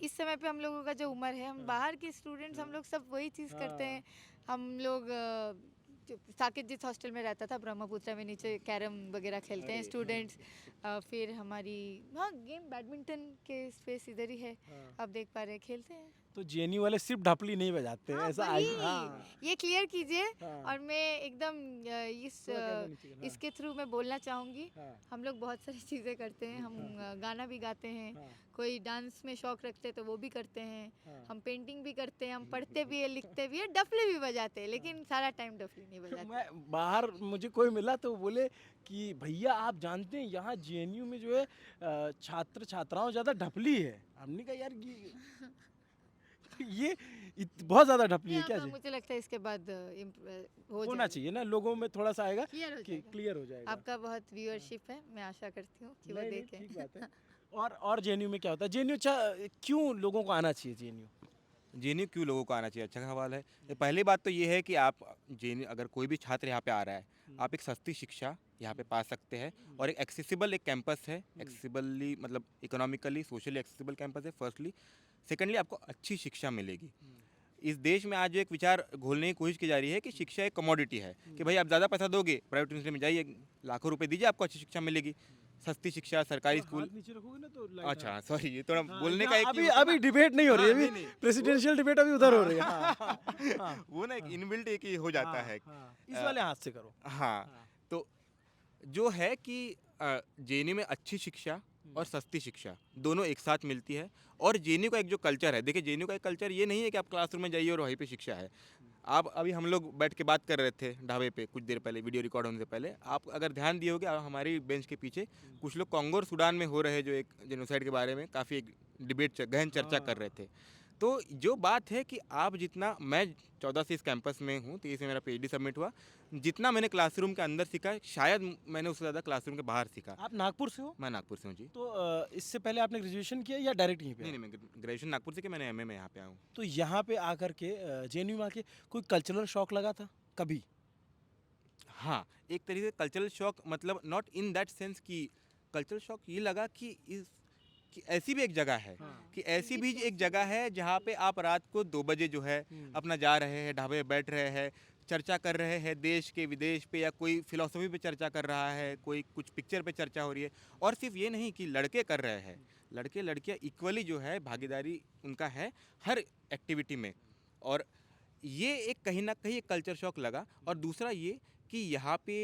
इस समय पे हम लोगों का जो उम्र है, हम बाहर के स्टूडेंट्स, हम लोग सब वही चीज़ करते हैं। हम लोग जो साकेत जिस हॉस्टल में रहता था ब्रह्मपुत्रा में, नीचे कैरम वगैरह खेलते हैं स्टूडेंट्स। फिर हमारी हाँ गेम बैडमिंटन के स्पेस इधर ही है, आप देख पा रहे हैं, खेलते हैं। तो जेएनयू वाले सिर्फ ढपली नहीं बजाते हैं, हाँ, ऐसा वही, हाँ ये क्लियर कीजिए। हाँ। और मैं एकदम थोड़ा कैमरा नीचे कर, हाँ। इसके थ्रू मैं बोलना चाहूँगी, हाँ। हम लोग बहुत सारी चीज़ें करते हैं। हम गाना भी गाते हैं, हाँ। कोई डांस में शौक रखते हैं तो वो भी करते हैं, हाँ। हम पेंटिंग भी करते हैं, हम पढ़ते भी है, लिखते भी है, डफली भी बजाते हैं, लेकिन सारा टाइम डफली नहीं बजाते। मैं बाहर मुझे कोई मिला तो बोले कि भैया आप जानते हैं यहाँ जेएनयू में जो है छात्र छात्राओं ज़्यादा ढपली है। हमने कहा यार ये बहुत ज़्यादा ढपली है नहीं, क्या अब जी? मुझे लगता है इसके बाद हो होना जाएगा, चाहिए ना, लोगों में थोड़ा सा आएगा क्लियर हो कि जाएगा। क्लियर हो जाएगा। आपका बहुत व्यूअरशिप है, मैं आशा करती हूँ कि वो नहीं, नहीं, देखें। ठीक बात है। और जेएनयू में क्या होता है? जेएनयू क्यों लोगों को आना चाहिए जेएनयू? जेएनयू क्यों लोगों को आना चाहिए, अच्छा सवाल है। तो पहली बात तो ये है कि आप जेएनयू अगर कोई भी छात्र यहाँ पे आ रहा है, आप एक सस्ती शिक्षा यहाँ पे पा सकते हैं और एक एक्सेसिबल एक कैंपस है, एक्सेसिबली मतलब इकोनॉमिकली सोशली एक्सेसिबल कैंपस है फर्स्टली। सेकेंडली आपको अच्छी शिक्षा मिलेगी। इस देश में आज जो एक विचार घोलने की कोशिश की जा रही है कि शिक्षा एक कमोडिटी है, कि भाई आप ज़्यादा पैसा दोगे प्राइवेट यूनिवर्सिटी में जाइए, लाखों रुपए दीजिए, आपको अच्छी शिक्षा मिलेगी। सस्ती शिक्षा, सरकारी स्कूल। हाथ नीचे रखोगे ना तो लाइट अच्छा सॉरी, ये थोड़ा हाँ, बोलने का यहाँ एक अभी ही होता है अभी ना। डिबेट नहीं हो रही है, हाँ, अभी नहीं, नहीं। प्रेसिडेंशियल डिबेट अभी उधर हो रही है। हाँ, वो ना एक इनबिल्ट एक ही हो जाता है। इस वाले हाथ से करो। हाँ, तो जो है कि जेएनयू में अच्छी शिक्षा और सस्ती शिक्षा दोनों एक साथ मिलती है। और जेएनयू का एक जो कल्चर है, देखिए जेएनयू का एक कल्चर ये नहीं है कि आप क्लासरूम में जाइए और वहीं पे शिक्षा है। आप अभी हम लोग बैठ के बात कर रहे थे ढाबे पे कुछ देर पहले, वीडियो रिकॉर्ड होने से पहले, आप अगर ध्यान दिए होगे हमारी बेंच के पीछे कुछ लोग कांगो और सूडान में हो रहे जो एक जेनोसाइड के बारे में काफ़ी एक डिबेट गहन चर्चा कर रहे थे। तो जो बात है कि आप जितना, मैं 14 से इस कैंपस में हूँ, 23 में मेरा पीएचडी सबमिट हुआ, जितना मैंने क्लासरूम के अंदर सीखा शायद मैंने उससे ज़्यादा क्लासरूम के बाहर सीखा। आप नागपुर से हो? मैं नागपुर से हूँ जी। तो इससे पहले आपने ग्रेजुएशन किया या डायरेक्ट यहीं पे? नहीं, मैं ग्रेजुएशन नागपुर से किया, मैंने एमए में यहाँ पे आया हूँ। तो यहाँ पे आकर के जेएनयू में आके कोई कल्चरल शॉक लगा था कभी? हाँ, एक तरीके से कल्चरल शॉक, मतलब नॉट इन दैट सेंस कि कल्चरल शॉक ये लगा कि कि ऐसी भी एक जगह है, कि ऐसी भी एक जगह है जहाँ पे आप रात को 2 बजे जो है अपना जा रहे हैं, ढाबे पे बैठ रहे हैं, चर्चा कर रहे हैं देश के विदेश पे, या कोई फिलॉसफी पे चर्चा कर रहा है, कोई कुछ पिक्चर पे चर्चा हो रही है। और सिर्फ ये नहीं कि लड़के कर रहे हैं, लड़के लड़कियाँ इक्वली जो है भागीदारी उनका है हर एक्टिविटी में। और ये एक कहीं ना कहीं एक कल्चर शॉक लगा। और दूसरा ये कि यहाँ पे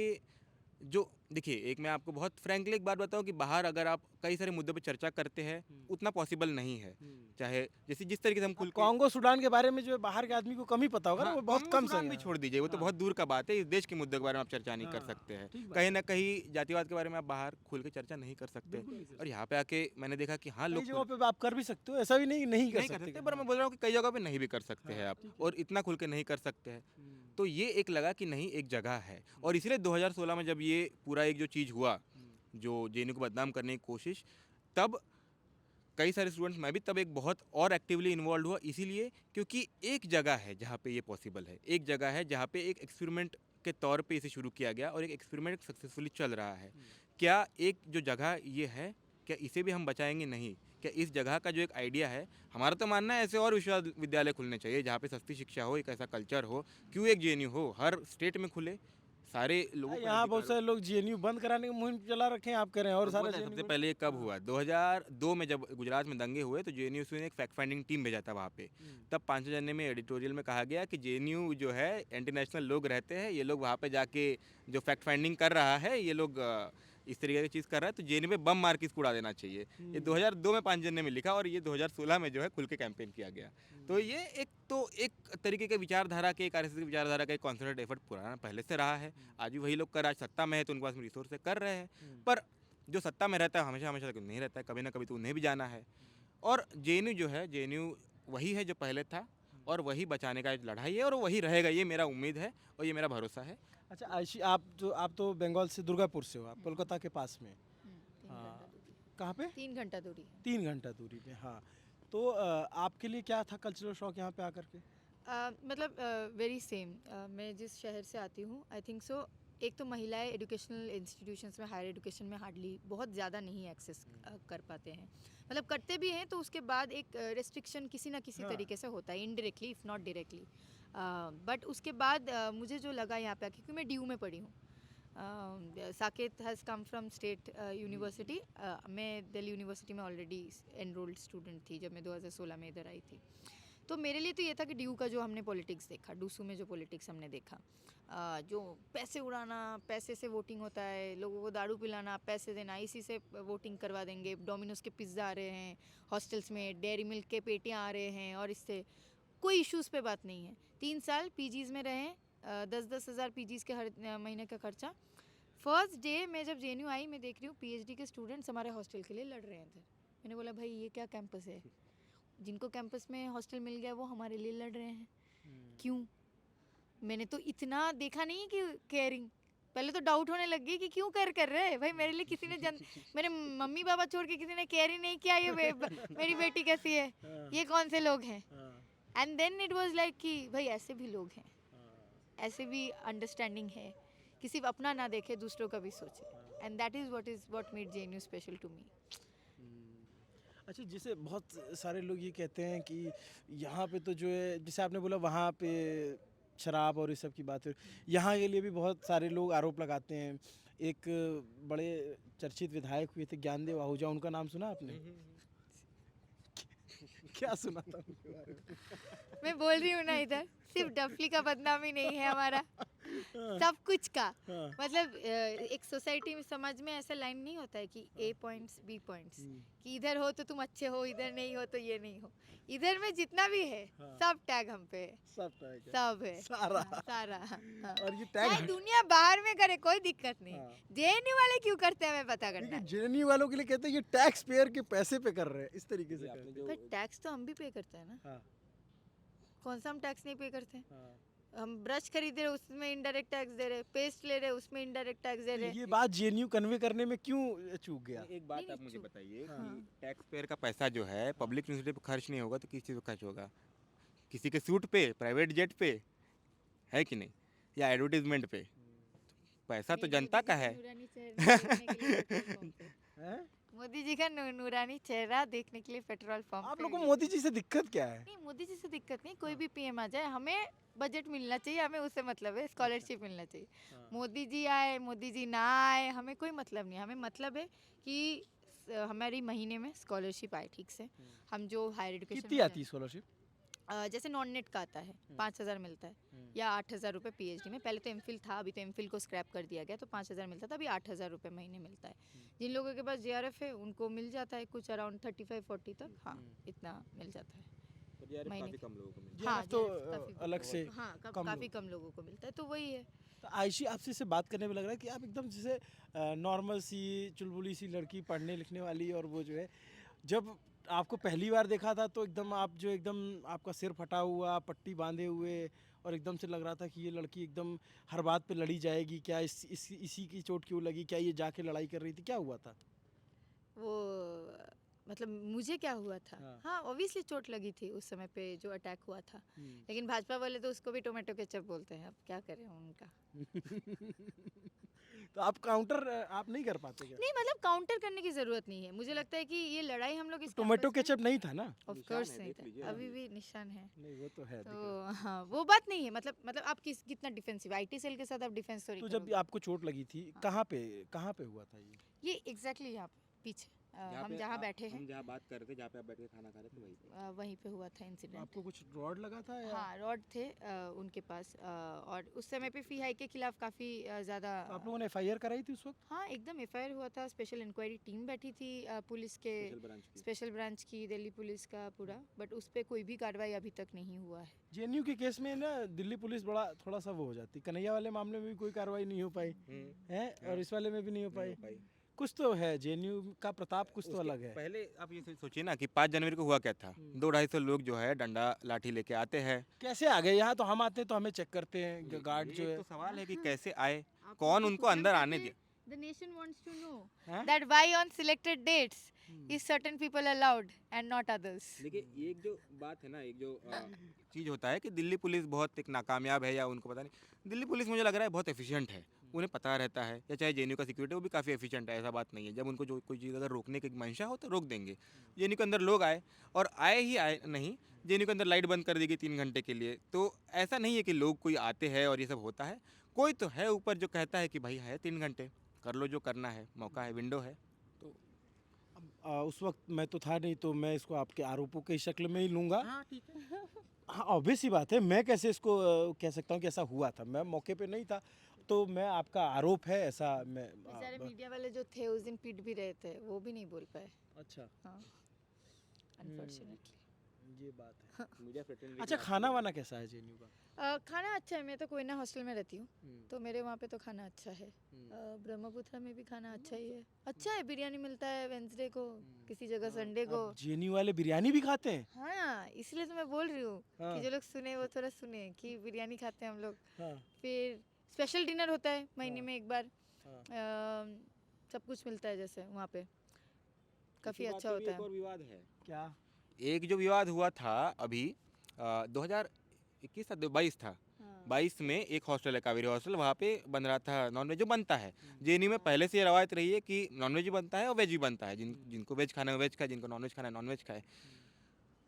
जो देखिए, एक मैं आपको बहुत फ्रैंकली एक बात बताऊं कि बाहर अगर आप कई सारे मुद्दों पे चर्चा करते हैं उतना पॉसिबल नहीं है। चाहे जैसे जिस तरीके से हम खुल कांगो सूडान के बारे में जो बाहर के आदमी को कम ही पता होगा ना, वो बहुत कम से भी छोड़ दीजिए, वो तो बहुत दूर का बात है। इस देश के मुद्दों के बारे में आप चर्चा नहीं कर सकते हैं। कहीं ना कहीं जातिवाद के बारे में आप बाहर खुल के चर्चा नहीं कर सकते। और यहाँ पे आके मैंने देखा कि हाँ, कई लोग जगहों पे आप कर भी सकते हो, ऐसा भी नहीं कर सकते। पर मैं बोल रहा हूँ कि कई जगह पे नहीं भी कर सकते हैं आप, और इतना खुल के नहीं कर सकते हैं। तो ये एक लगा कि नहीं, एक जगह है। और इसलिए 2016 में जब ये पूरा एक जो चीज़ हुआ, जो जेएनयू को बदनाम करने की कोशिश, तब कई सारे स्टूडेंट्स, मैं भी तब एक बहुत और एक्टिवली इन्वॉल्व हुआ, इसीलिए क्योंकि एक जगह है जहाँ पे ये पॉसिबल है, एक जगह है जहाँ पे एक एक्सपेरिमेंट के तौर पे इसे शुरू किया गया और एक एक्सपेरिमेंट सक्सेसफुली चल रहा है। क्या एक जो जगह ये है, क्या इसे भी हम बचाएंगे? नहीं। क्या इस जगह का जो एक आइडिया है, हमारा तो मानना है ऐसे और विश्वविद्यालय खुलने चाहिए जहाँ पे सस्ती शिक्षा हो, एक ऐसा कल्चर हो। क्यों एक जेएनयू हो, हर स्टेट में खुले, सारे लोगों यहाँ बहुत सारे लोग जेएनयू बंद कराने की मुहिम चला रखे हैं, आप कह रहे हैं। और सारा सबसे पहले कब हुआ? 2002 में जब गुजरात में दंगे हुए तो जेएनयू ने एक फैक्ट फाइंडिंग टीम भेजा था वहाँ पे। तब 5 जने में एडिटोरियल में कहा गया कि जेएनयू जो है इंटरनेशनल लोग रहते हैं, ये लोग वहाँ पे जाके जो फैक्ट फाइंडिंग कर रहा है, ये लोग इस तरीके की चीज़ कर रहा है, तो जेएनयू में बम मार के इसको उड़ा देना चाहिए। ये 2002 में 5 जने में लिखा और ये 2016 में जो है खुल के कैंपेन किया गया। तो ये एक तरीके के विचारधारा के, एक आरएसएस की विचारधारा का एक कॉन्सर्टेड एफर्ट पुराना पहले से रहा है। आज भी वही लोग कर, आज सत्ता में है तो उनके पास में रिसोर्स से कर रहे हैं। पर जो सत्ता में रहता है हमेशा हमेशा तक नहीं रहता है, कभी ना कभी तो उन्हें भी जाना है। और जेएनयू जो है, जेएनयू वही है जो पहले था और वही बचाने का लड़ाई है और वही रहेगा, ये मेरा उम्मीद है और ये मेरा भरोसा है। अच्छा आयशी, आप तो बंगाल से, दुर्गापुर से हो, आप कोलकाता के पास में। हाँ, कहाँ पे? 3 घंटा दूरी। 3 घंटा दूरी पे, हाँ। तो आपके लिए क्या था कल्चरल शॉक यहाँ पे आकर के? मतलब वेरी सेम। मैं जिस शहर से आती हूँ, आई थिंक सो, एक तो महिलाएं एजुकेशनल इंस्टीट्यूशंस में, हायर एजुकेशन में हार्डली, बहुत ज़्यादा नहीं एक्सेस कर पाते हैं। मतलब करते भी हैं तो उसके बाद एक रेस्ट्रिक्शन किसी ना किसी तरीके से होता है, indirectly if not directly. But उसके बाद मुझे जो लगा यहाँ पे, क्योंकि मैं ड्यू में पढ़ी हूँ, Saket has come from state university, मैं दिल्ली यूनिवर्सिटी में ऑलरेडी एनरोल्ड स्टूडेंट थी जब मैं 2016 में इधर आई थी। तो मेरे लिए तो ये था कि ड्यू का जो हमने पॉलिटिक्स देखा, डूसू में जो पॉलिटिक्स हमने देखा, जो पैसे उड़ाना, पैसे से वोटिंग होता है, लोगों को दारू पिलाना, पैसे देना, इसी से वोटिंग करवा देंगे, डोमिनोज के पिज़्ज़ा आ रहे हैं हॉस्टल्स में, डेयरी मिल्क के पेटियाँ आ रहे हैं, और इससे कोई इश्यूज़ पे बात नहीं है। 3 साल पीजीज़ में रहे, 10-10 हज़ार पीजीज़ के हर महीने का खर्चा। फर्स्ट डे मैं जब जेएनयू आई, मैं देख रही हूँ पीएचडी के स्टूडेंट्स हमारे हॉस्टल के लिए लड़ रहे थे। मैंने बोला भाई ये क्या कैंपस है, जिनको कैंपस में हॉस्टल मिल गया वो हमारे लिए लड़ रहे हैं, क्यों? मैंने तो इतना देखा नहीं कि केयरिंग, पहले तो डाउट होने लग गई कि क्यों कर रहे हैं भाई, मेरे लिए किसी ने मेरे मम्मी पापा छोड़ के किसी ने केयर ही नहीं किया, ये मेरी बेटी कैसी है, ये कौन से लोग हैं। And then it was like कि भाई ऐसे भी लोग हैं, ऐसे भी अंडरस्टैंडिंग है कि सिर्फ अपना ना देखे, दूसरों का भी सोचे, and that is what made JNU special to me. अच्छा, जैसे बहुत सारे लोग ये कहते हैं कि यहाँ पे तो जो है, जैसे आपने बोला वहाँ पे शराब और इस सब की बात है, यहाँ के लिए भी बहुत सारे लोग आरोप लगाते हैं। एक बड़े चर्चित विधायक हुए थे ज्ञानदेव आहूजा, उनका नाम सुना आपने? क्या सुना था उनके बारे में? मैं बोल रही हूँ ना, इधर सिर्फ डफली का बदनामी नहीं है हमारा, सब कुछ का। हाँ। मतलब एक सोसाइटी में, समाज में ऐसा लाइन नहीं होता है कि ए पॉइंट्स बी पॉइंट्स, कि इधर हो तो तुम अच्छे हो, इधर नहीं हो तो ये नहीं हो। इधर में जितना भी है सब टैग हम पे है, सब है, सारा। सारा हाँ। और ये टैग चाहे दुनिया बाहर में करे कोई दिक्कत नहीं, जेएनयू वाले क्यों करते हैं हमें पता करना है। जेएनयू वालों के लिए कहते हैं ये टैक्स पेयर के पैसे पे कर रहे हैं, इस तरीके से कहते हैं। पर टैक्स तो हम भी पे करते हैं ना, हाँ, कौन सा हम टैक्स नहीं पे करते हैं? हाँ। हम ब्रश खरीद रहे उसमें इनडायरेक्ट टैक्स दे रहे, पेस्ट ले रहे उसमें इनडायरेक्ट टैक्स दे रहे। ये बात जेएनयू कन्वे करने में क्यों चूक गया? एक बात नहीं, आप मुझे चूक। बताइए हाँ। कि टैक्स पेयर का पैसा जो है पब्लिक यूनिवर्सिटी पे खर्च नहीं होगा तो किस चीज़ पे खर्च होगा? किसी के सूट पे, प्राइवेट जेट पे, है कि नहीं, या एडवर्टीजमेंट पे? पैसा तो जनता का है। नूरानी चेहरा देखने के लिए पेट्रोल पंप पे। हैं? मोदी जी का नूरानी चेहरा देखने के लिए पेट्रोल पंप आप पे लोग को गए। मोदी जी से दिक्कत क्या है? नहीं, मोदी जी से दिक्कत नहीं, कोई भी पीएम आ जाए, हमें बजट मिलना चाहिए, हमें उससे मतलब है, स्कॉलरशिप मिलना चाहिए। मोदी जी आए, मोदी जी ना आए, हमें कोई मतलब नहीं, हमें मतलब है कि हमारी महीने में स्कॉलरशिप आए ठीक से। हम जो हायर एजुकेशन कितनी आती है स्कॉलरशिप? जैसे नॉन नेट का आता है 5,000 मिलता है, या 8,000 रुपये पीएचडी में। पहले तो एमफिल था, अभी तो एमफिल को स्क्रैप कर दिया गया, तो 5,000 मिलता था, अभी 8,000 रुपये महीने मिलता है। जिन लोगों के पास जेआरएफ है उनको मिल जाता है कुछ अराउंड 35-40 तक, हाँ इतना मिल जाता है महीने काफ़ी का। कम लोगों को मिलता हाँ JRF तो JRF काफी कम अलग लोगों से को- हाँ कम काफ़ी कम लोगों को मिलता है, तो वही है। तो आयशी, आपसे से बात करने में लग रहा है कि आप एकदम जैसे नॉर्मल सी चुलबुली सी लड़की, पढ़ने लिखने वाली, और वो जो है, जब आपको पहली बार देखा था तो एकदम आप जो एकदम आपका सिर फटा हुआ, पट्टी बांधे हुए, और एकदम से लग रहा था कि ये लड़की एकदम हर बात पे लड़ी जाएगी, क्या इसी की चोट क्यों लगी, क्या ये जाके लड़ाई कर रही थी, क्या हुआ था? वो मतलब मुझे क्या हुआ था, हाँ ऑब्वियसली चोट लगी थी उस समय पे जो अटैक हुआ था, लेकिन भाजपा वाले तो उसको भी टोमेटो केचप बोलते हैं, अब क्या करें उनका। तो आप काउंटर आप नहीं कर पाते क्या? नहीं मतलब काउंटर करने की जरूरत नहीं है, मुझे लगता है कि ये लड़ाई हम लोग इस टोमेटो केचप नहीं था ना? ऑफ कोर्स नहीं था, अभी भी निशान है। नहीं, वो तो है। तो हाँ वो बात नहीं है, मतलब आप कितना डिफेंसिव, आईटी सेल के साथ आप डिफेंस तो जब आपको चोट लगी थी, कहाँ पे हुआ था ये? ये एग्जैक्टली यहाँ पे पीछे हम जहाँ बैठे हैं, हम जहाँ बात कर रहे थे, जहाँ पे आप बैठ के खाना खा रहे थे, वहीं पे। वहीं पे हुआ था इंसिडेंट। आपको कुछ रॉड लगा था या? हाँ रॉड थे उनके पास, और उस समय पे फी हाई के खिलाफ काफ़ी ज़्यादा। तो आप लोगों ने एफआईआर कराई थी उस वक्त? हाँ एकदम एफआईआर हुआ था, स्पेशल इंक्वायरी टीम बैठी थी पुलिस के, स्पेशल ब्रांच की, दिल्ली पुलिस का पूरा, बट उस पर कोई भी कार्रवाई अभी तक नहीं हुआ है। जेएनयू के केस में ना दिल्ली पुलिस बड़ा थोड़ा सा वो हो जाती, कन्हैया वाले मामले में भी कोई कार्रवाई नहीं हो पाई है, और इस वाले में भी नहीं हो पाई। कुछ तो है, जेएनयू का प्रताप कुछ तो अलग है। पहले आप ये सोचिए ना कि 5 जनवरी को हुआ क्या था, 200-250 लोग जो है डंडा लाठी लेके आते हैं। कैसे आ गए यहाँ? तो हम आते हैं तो हमें चेक करते हैं गार्ड जो है। तो सवाल है कि कैसे आए, कौन उनको अंदर आने दिया? The nation wants to know हाँ? that why on selected dates is certain people allowed and not others. देखिए एक जो बात है ना, एक जो चीज़ होता है कि दिल्ली पुलिस बहुत एक नाकामयाब है, या उनको पता नहीं, दिल्ली पुलिस मुझे लग रहा है बहुत एफिशिएंट है, उन्हें पता रहता है, या चाहे जेएनयू का सिक्योरिटी वो भी काफ़ी एफिशिएंट है, ऐसा बात नहीं है। जब उनको जो कोई चीज़ अगर रोकने की मंशा हो तो रोक देंगे। जेएनयू के अंदर लोग आए और आए ही आए नहीं, जेएनयू के अंदर लाइट बंद कर दी गई 3 घंटे के लिए, तो ऐसा नहीं है कि लोग कोई आते हैं और ये सब होता है। कोई तो है ऊपर जो कहता है कि भाई है 3 घंटे, कर लो जो करना है, मौका है, विंडो है। तो उस वक्त मैं तो था नहीं, तो मैं इसको आपके आरोपों की शक्ल में ही लूँगा। हाँ ठीक है। हाँ, ऑब्वियस ही बात है। मैं कैसे इसको कह सकता हूँ कि ऐसा हुआ था, मैं मौके पे नहीं था, तो मैं आपका आरोप है ऐसा मैं बेचारे मीडिया वाले जो थे उस दिन पीट भी रहे थे, वो भी नहीं बोल पाए। अच्छा, हाँ, अनफॉर्चुनेटली। ये बात है। मीडिया फ्रेटर्निटी अच्छा, खाना वाना कैसा है जेएनयू का? खाना अच्छा है। मैं तो कोयना हॉस्टल में रहती हूँ, तो मेरे वहाँ पे तो खाना अच्छा है। ब्रह्मपुत्र में भी खाना अच्छा ही है। अच्छा है, बिरयानी मिलता है वेंसडे को, किसी जगह संडे को। अब जेएनयू वाले बिरयानी भी खाते हैं? हाँ, इसलिए तो मैं बोल रही हूँ हाँ। कि जो लोग सुने वो थोड़ा सुने कि बिरयानी खाते हैं हम लोग। हाँ, फिर स्पेशल डिनर होता है महीने में एक बार। हाँ। सब कुछ मिलता है जैसे वहाँ पे, काफ़ी अच्छा होता है। और विवाद है। क्या? एक जो विवाद हुआ था अभी 2021 था, 22 था। हाँ। 22 में एक हॉस्टल है, कावेरी हॉस्टल, वहाँ पे बन रहा था नॉनवेज जो बनता है। जेएनयू में पहले से ये रवायत रही है कि नॉनवेज भी बनता है और वेज भी बनता है। जिनको वेज खाना है वेज खाए, जिनको नॉनवेज खाना है नॉनवेज खाए।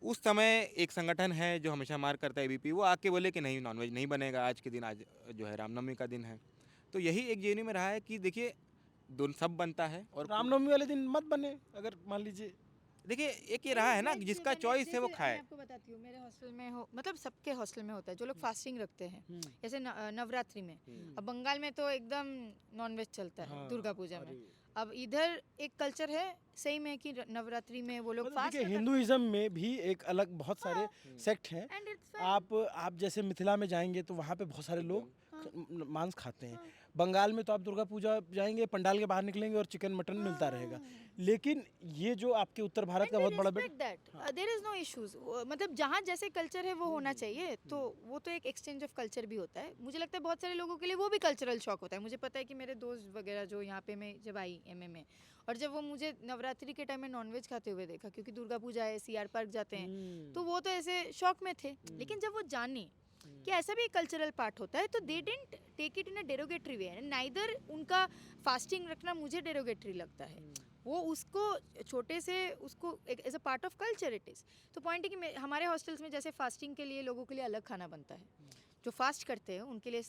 उस समय एक संगठन है जो हमेशा मार करता है, एबीपी, वो आके बोले कि नहीं नॉनवेज नहीं बनेगा आज के दिन, आज जो है रामनवमी का दिन है। तो यही एक जेएनयू में रहा है कि देखिए दोनों सब बनता है। और रामनवमी वाले दिन मत बने, अगर मान लीजिए। देखिए एक ये रहा है ना, जिसका चॉइस है वो खाए। मैं आपको बताती हूँ, मेरे हॉस्टल में हो, मतलब सबके हॉस्टल में होता है जो लोग फास्टिंग रखते हैं, जैसे नवरात्रि में। अब बंगाल में तो एकदम नॉनवेज चलता है, हाँ, दुर्गा पूजा में। अरे। अब इधर एक कल्चर है सही में कि नवरात्रि में वो लोग मतलब फास्ट देखिए, हिंदुइज्म में भी एक अलग बहुत सारे सेक्ट हैं। एंड इट्स आप जैसे मिथिला में जाएंगे तो वहाँ पे बहुत सारे लोग मांस खाते हैं। बंगाल में तो आप दुर्गा पूजा जाएंगे, पंडाल के बाहर निकलेंगे और चिकन मटन मिलता रहेगा। लेकिन ये जो आपके उत्तर भारत का बहुत बड़ा देयर इज नो इश्यूज। मतलब जहाँ जैसे कल्चर है वो होना चाहिए, तो वो तो एक एक्सचेंज ऑफ कल्चर भी होता है। मुझे लगता है बहुत सारे लोगों के लिए वो भी कल्चरल शॉक होता है। मुझे पता है कि मेरे दोस्त वगैरह जो यहाँ पे मैं जब आई एमए में, और जब वो मुझे नवरात्रि के टाइम में नॉनवेज खाते हुए देखा, क्योंकि दुर्गा पूजा है, सीआर पार्क जाते हैं, तो वो तो ऐसे शॉक में थे। लेकिन जब वो जाने कि ऐसा भी एक कल्चरल पार्ट होता है, तो they didn't take it in a derogatory way. Neither उनका फास्टिंग रखना मुझे डेरोगेटरी लगता है, वो उसको छोटे से उसको as a part of culture it is. तो पॉइंट है कि हमारे हॉस्टल्स में जैसे फास्टिंग के लिए लोगों के लिए अलग खाना बनता है, जो फास्ट करते हैं उनके लिए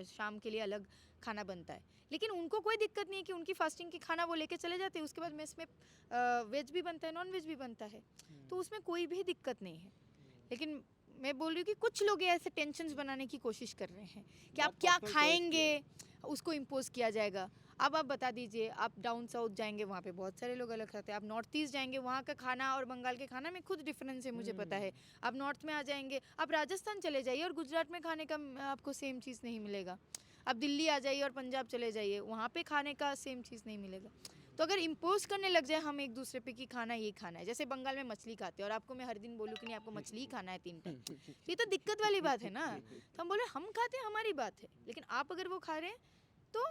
शाम के लिए अलग खाना बनता है। लेकिन उनको कोई दिक्कत नहीं है कि उनकी फास्टिंग की खाना वो लेके चले जाते हैं, उसके बाद मेस में वेज भी बनता है, नॉन वेज भी बनता है, तो उसमें कोई भी दिक्कत नहीं है। लेकिन मैं बोल रही हूँ कि कुछ लोग ये ऐसे टेंशन्स बनाने की कोशिश कर रहे हैं कि आप क्या खाएंगे उसको इम्पोज किया जाएगा। अब आप बता दीजिए, आप डाउन साउथ जाएंगे वहाँ पे बहुत सारे लोग अलग खाते हैं, आप नॉर्थ ईस्ट जाएंगे वहाँ का खाना और बंगाल के खाना में खुद डिफरेंस है, मुझे पता है। आप नॉर्थ में आ जाएंगे, आप राजस्थान चले जाइए और गुजरात में खाने का आपको सेम चीज़ नहीं मिलेगा। आप दिल्ली आ जाइए और पंजाब चले जाइए, वहाँ पे खाने का सेम चीज़ नहीं मिलेगा। तो अगर इम्पोज करने लग जाए हम एक दूसरे पे कि खाना ये खाना है, जैसे बंगाल में मछली खाते हैं और आपको मैं हर दिन बोलूँ कि नहीं आपको मछली ही खाना है 3 टाइम, तो ये तो दिक्कत वाली बात है ना। तो हम बोले हम खाते हैं, हमारी बात है, लेकिन आप अगर वो खा रहे हैं तो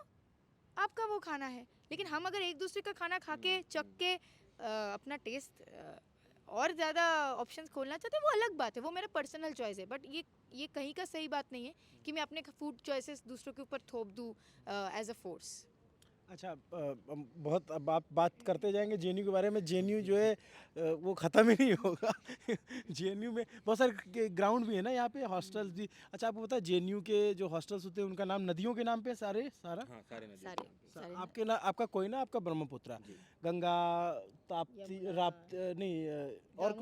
आपका वो खाना है। लेकिन हम अगर एक दूसरे का खाना खा के चख के अपना टेस्ट और ज़्यादा ऑप्शंस खोलना चाहते हैं, वो अलग बात है, वो मेरा पर्सनल चॉइस है। बट ये कहीं का सही बात नहीं है कि मैं अपने फूड चॉइसेस दूसरों के ऊपर थोप दूँ एज अ फोर्स। अच्छा, बहुत अब आप बात करते जाएंगे जेएनयू के बारे में। जेएनयू जो है वो ख़त्म ही नहीं होगा। जेएनयू में बहुत सारे ग्राउंड भी है ना यहाँ पे, हॉस्टल्स भी। अच्छा, आपको पता है जेएनयू के जो हॉस्टल्स होते हैं उनका नाम नदियों के नाम पे सारा हाँ, सारे नदी। सारे आपके ना, आपका कोयना, आपका ब्रह्मपुत्र, गंगा, ताप्ती, राप्ती नहीं, और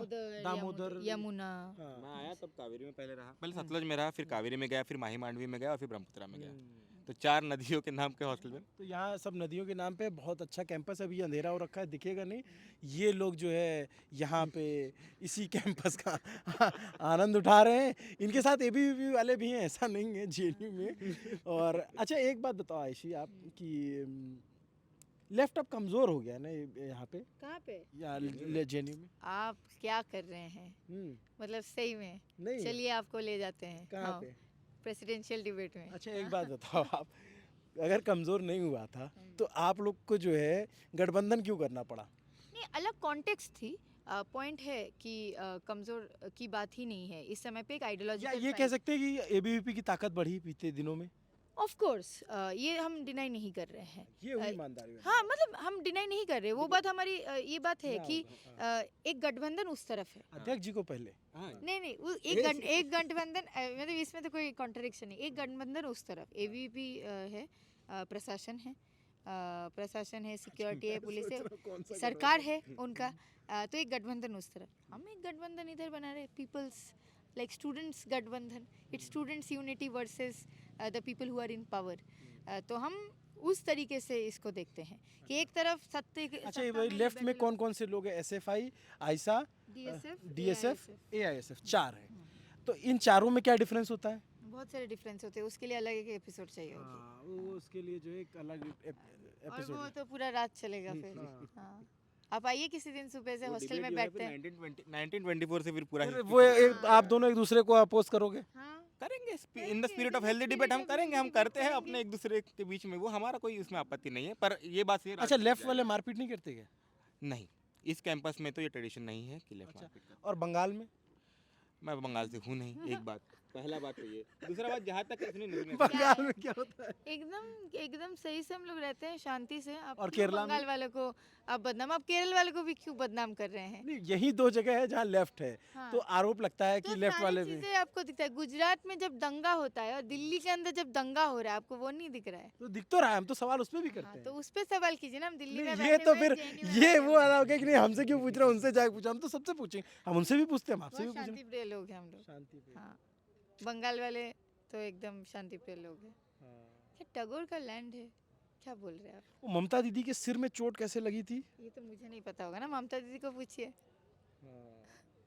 दामोदर, यमुना। हाँ। मैं आया तब कावेरी में पहले रहा, पहले सतलज में रहा, फिर कावेरी में गया, फिर माही मांडवी में गया और फिर ब्रह्मपुत्र में गया। तो 4 नदियों के नाम के हॉस्टल में। तो यहाँ सब नदियों के नाम पे बहुत अच्छा कैंपस है। अभी अंधेरा हो रखा है, दिखेगा नहीं। ये लोग जो है यहाँ पे इसी कैंपस का आनंद उठा रहे हैं। इनके साथ एबीवीपी वाले भी हैं, ऐसा नहीं है जेएनयू में। और अच्छा, एक बात बताओ आयशी, आप कि लेफ्ट अब कमज़ोर हो गया ना यहाँ पे, कहाँ पे? जेएनयू में? आप क्या कर रहे हैं? मतलब सही में नहीं, चलिए आपको ले जाते हैं कहाँ पे? प्रेसिडेंशियल डिबेट में। अच्छा, एक बात बताओ, आप अगर कमज़ोर नहीं हुआ था तो आप लोग को जो है गठबंधन क्यों करना पड़ा? नहीं, अलग कॉन्टेक्स्ट थी। पॉइंट है कि कमज़ोर की बात ही नहीं है इस समय पे, एक या आइडियोलॉजिकल ये कह सकते हैं कि एबीवीपी की ताकत बढ़ी बीते दिनों में? ऑफ कोर्स ये हम डिनाई नहीं कर रहे हैं। ये हुई ईमानदारी में। हाँ मतलब हम डिनाई नहीं कर रहे, वो बात हमारी ये बात है ना कि होगा, एक गठबंधन उस तरफ है। अध्यक्ष जी को पहले नहीं नहीं एक गठबंधन मतलब इसमें तो कोई कॉन्ट्रडिक्शन नहीं, एक गठबंधन उस तरफ एबीवीपी है, प्रशासन है, प्रशासन है, सिक्योरिटी है, पुलिस है, सरकार है उनका, तो एक गठबंधन उस तरफ, हम एक गठबंधन इधर बना रहे, पीपल्स लाइक स्टूडेंट्स गठबंधन, it's students unity versus the people who are in power. तो हम उस तरीके से इसको देखते हैं कि एक तरफ सत्य अच्छा ये लेफ्ट में कौन कौन से लोग हैं? एसएफआई, आयशा, डीएसएफ, एआईएसएफ, 4 हैं। तो इन चारों में क्या डिफरेंस होता है? बहुत सारे डिफरेंस होते हैं, उसके लिए अलग एक एपिसोड चाहिए होगी। हाँ, वो उसके लिए जो है एक अलग और एपिसोड वो तो पूरा रात चलेगा फिर। हाँ आप आइए किसी दिन सुबह से, हॉस्टल में बैठते हैं। 1924 से फिर पूरा वो आप दोनों एक दूसरे को अपोज करोगे? हाँ करेंगे in the spirit of healthy debate, हम करेंगे, हम करते हैं अपने एक दूसरे के बीच में, वो हमारा कोई उसमें आपत्ति नहीं है, पर ये बात से अच्छा लेफ्ट वाले मारपीट नहीं करते क्या? नहीं, इस कैंपस में तो ये ट्रेडिशन नहीं है कि लेफ्ट मारपीट करना। और बंगाल में? मैं बंगाल से हूँ नहीं, एक बात, पहला बात तो ये। दूसरा बात, जहाँ तक बंगाल में क्या होता है? एकदम सही से हम लोग रहते हैं शांति से। आप और क्यों केरला में? बंगाल वालों को आप बदनाम, आप केरल वालों को भी क्यों बदनाम कर रहे हैं? नहीं यही 2 जगह है जहाँ लेफ्ट है, हाँ। तो आरोप लगता है कि तो लेफ्ट सारी वाले भी। चीजें आपको दिखता है, गुजरात में जब दंगा होता है और दिल्ली के अंदर जब दंगा हो रहा है, आपको वो नहीं दिख रहा है? तो दिख तो रहा है, हम तो सवाल उस पर भी करते हाँ, हैं। तो उस पे सवाल कीजिए ना, हम दिल्ली में नहीं, ये बैठे तो हुए फिर JNU में ये बैठे वो हुए हैं। वाला हो गया कि नहीं हमसे क्यों पूछ रहे हो, उनसे जाके पूछा, हम तो सबसे पूछेंगे, हम उनसे भी पूछते हैं, हम आपसे भी बहुत पूछेंगे। शांति प्रिय लोग हैं हम लोग। शांति पे। हाँ बंगाल वाले तो एकदम शांति प्रिय लोग हैं। क्या टैगोर का लैंड है, क्या बोल रहे हैं आप? वो ममता दीदी के सिर में चोट कैसे लगी थी? ये तो मुझे नहीं पता होगा ना, ममता दीदी को पूछिए।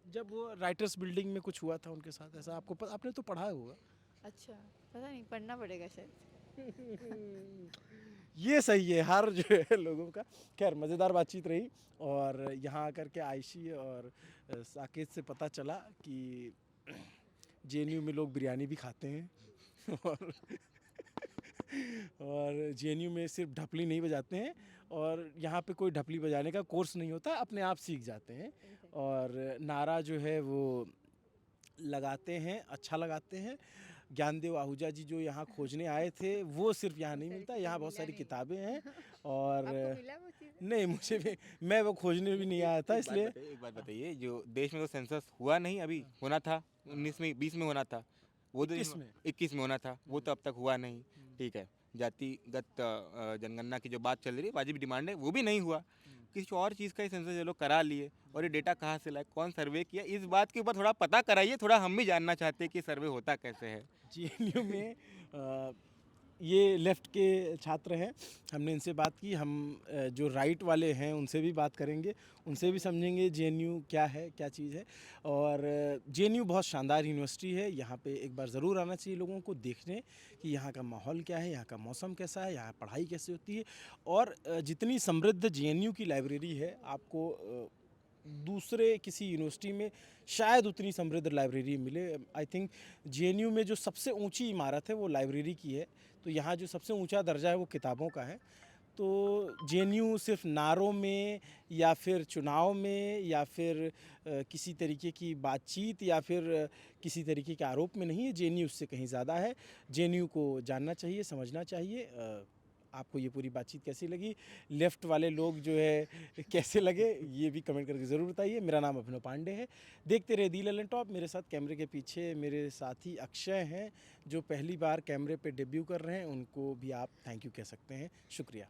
जब वो राइटर्स बिल्डिंग में कुछ हुआ था उनके साथ, ऐसा आपको आपने तो पढ़ा होगा। अच्छा पता नहीं, पढ़ना पड़ेगा शायद। ये सही है हार जो है लोगों का। खैर मज़ेदार बातचीत रही, और यहाँ आकर के आयशी और साकेत से पता चला कि जेएनयू में लोग बिरयानी भी खाते हैं और जेएनयू में सिर्फ ढपली नहीं बजाते हैं, और यहाँ पे कोई ढपली बजाने का कोर्स नहीं होता, अपने आप सीख जाते हैं, और नारा जो है वो लगाते हैं, अच्छा लगाते हैं। ज्ञानदेव आहूजा जी जो यहाँ खोजने आए थे वो सिर्फ यहाँ नहीं मिलता, यहाँ बहुत सारी किताबें हैं, और आपको मिला वो चीज़? नहीं मुझे भी, मैं वो खोजने भी नहीं आया था, इसलिए एक बात बताइए, जो देश में तो सेंसस हुआ नहीं, अभी होना था 19 में, 20 में होना था, वो तो 21 में होना था, वो तो अब तक हुआ नहीं। ठीक है, जातिगत जनगणना की जो बात चल रही है, वाजिब डिमांड है, वो भी नहीं हुआ। किसी और चीज़ का ही सेंसस ये लोग करा लिए, और ये डेटा कहाँ से लाए, कौन सर्वे किया, इस बात के ऊपर थोड़ा पता कराइए, थोड़ा हम भी जानना चाहते हैं कि सर्वे होता कैसे है। जेएनयू में ये लेफ़्ट के छात्र हैं, हमने इनसे बात की, हम जो राइट वाले हैं उनसे भी बात करेंगे, उनसे भी समझेंगे जेएनयू क्या है, क्या चीज़ है। और जेएनयू बहुत शानदार यूनिवर्सिटी है, यहाँ पे एक बार ज़रूर आना चाहिए लोगों को देखने कि यहाँ का माहौल क्या है, यहाँ का मौसम कैसा है, यहाँ पढ़ाई कैसे होती है, और जितनी समृद्ध जेएनयू की लाइब्रेरी है, आपको दूसरे किसी यूनिवर्सिटी में शायद उतनी समृद्ध लाइब्रेरी मिले। आई थिंक जेएनयू में जो सबसे ऊंची इमारत है वो लाइब्रेरी की है, तो यहाँ जो सबसे ऊंचा दर्जा है वो किताबों का है। तो जेएनयू सिर्फ नारों में या फिर चुनाव में या फिर किसी तरीके की बातचीत या फिर किसी तरीके के आरोप में नहीं है, जेएनयू उससे कहीं ज़्यादा है। जेएनयू को जानना चाहिए, समझना चाहिए। आपको ये पूरी बातचीत कैसी लगी, लेफ़्ट वाले लोग जो है कैसे लगे, ये भी कमेंट करके ज़रूर बताइए। मेरा नाम अभिनव पांडे है, देखते रहे दी ललन टॉप। मेरे साथ कैमरे के पीछे मेरे साथी अक्षय हैं जो पहली बार कैमरे पे डेब्यू कर रहे हैं, उनको भी आप थैंक यू कह सकते हैं। शुक्रिया।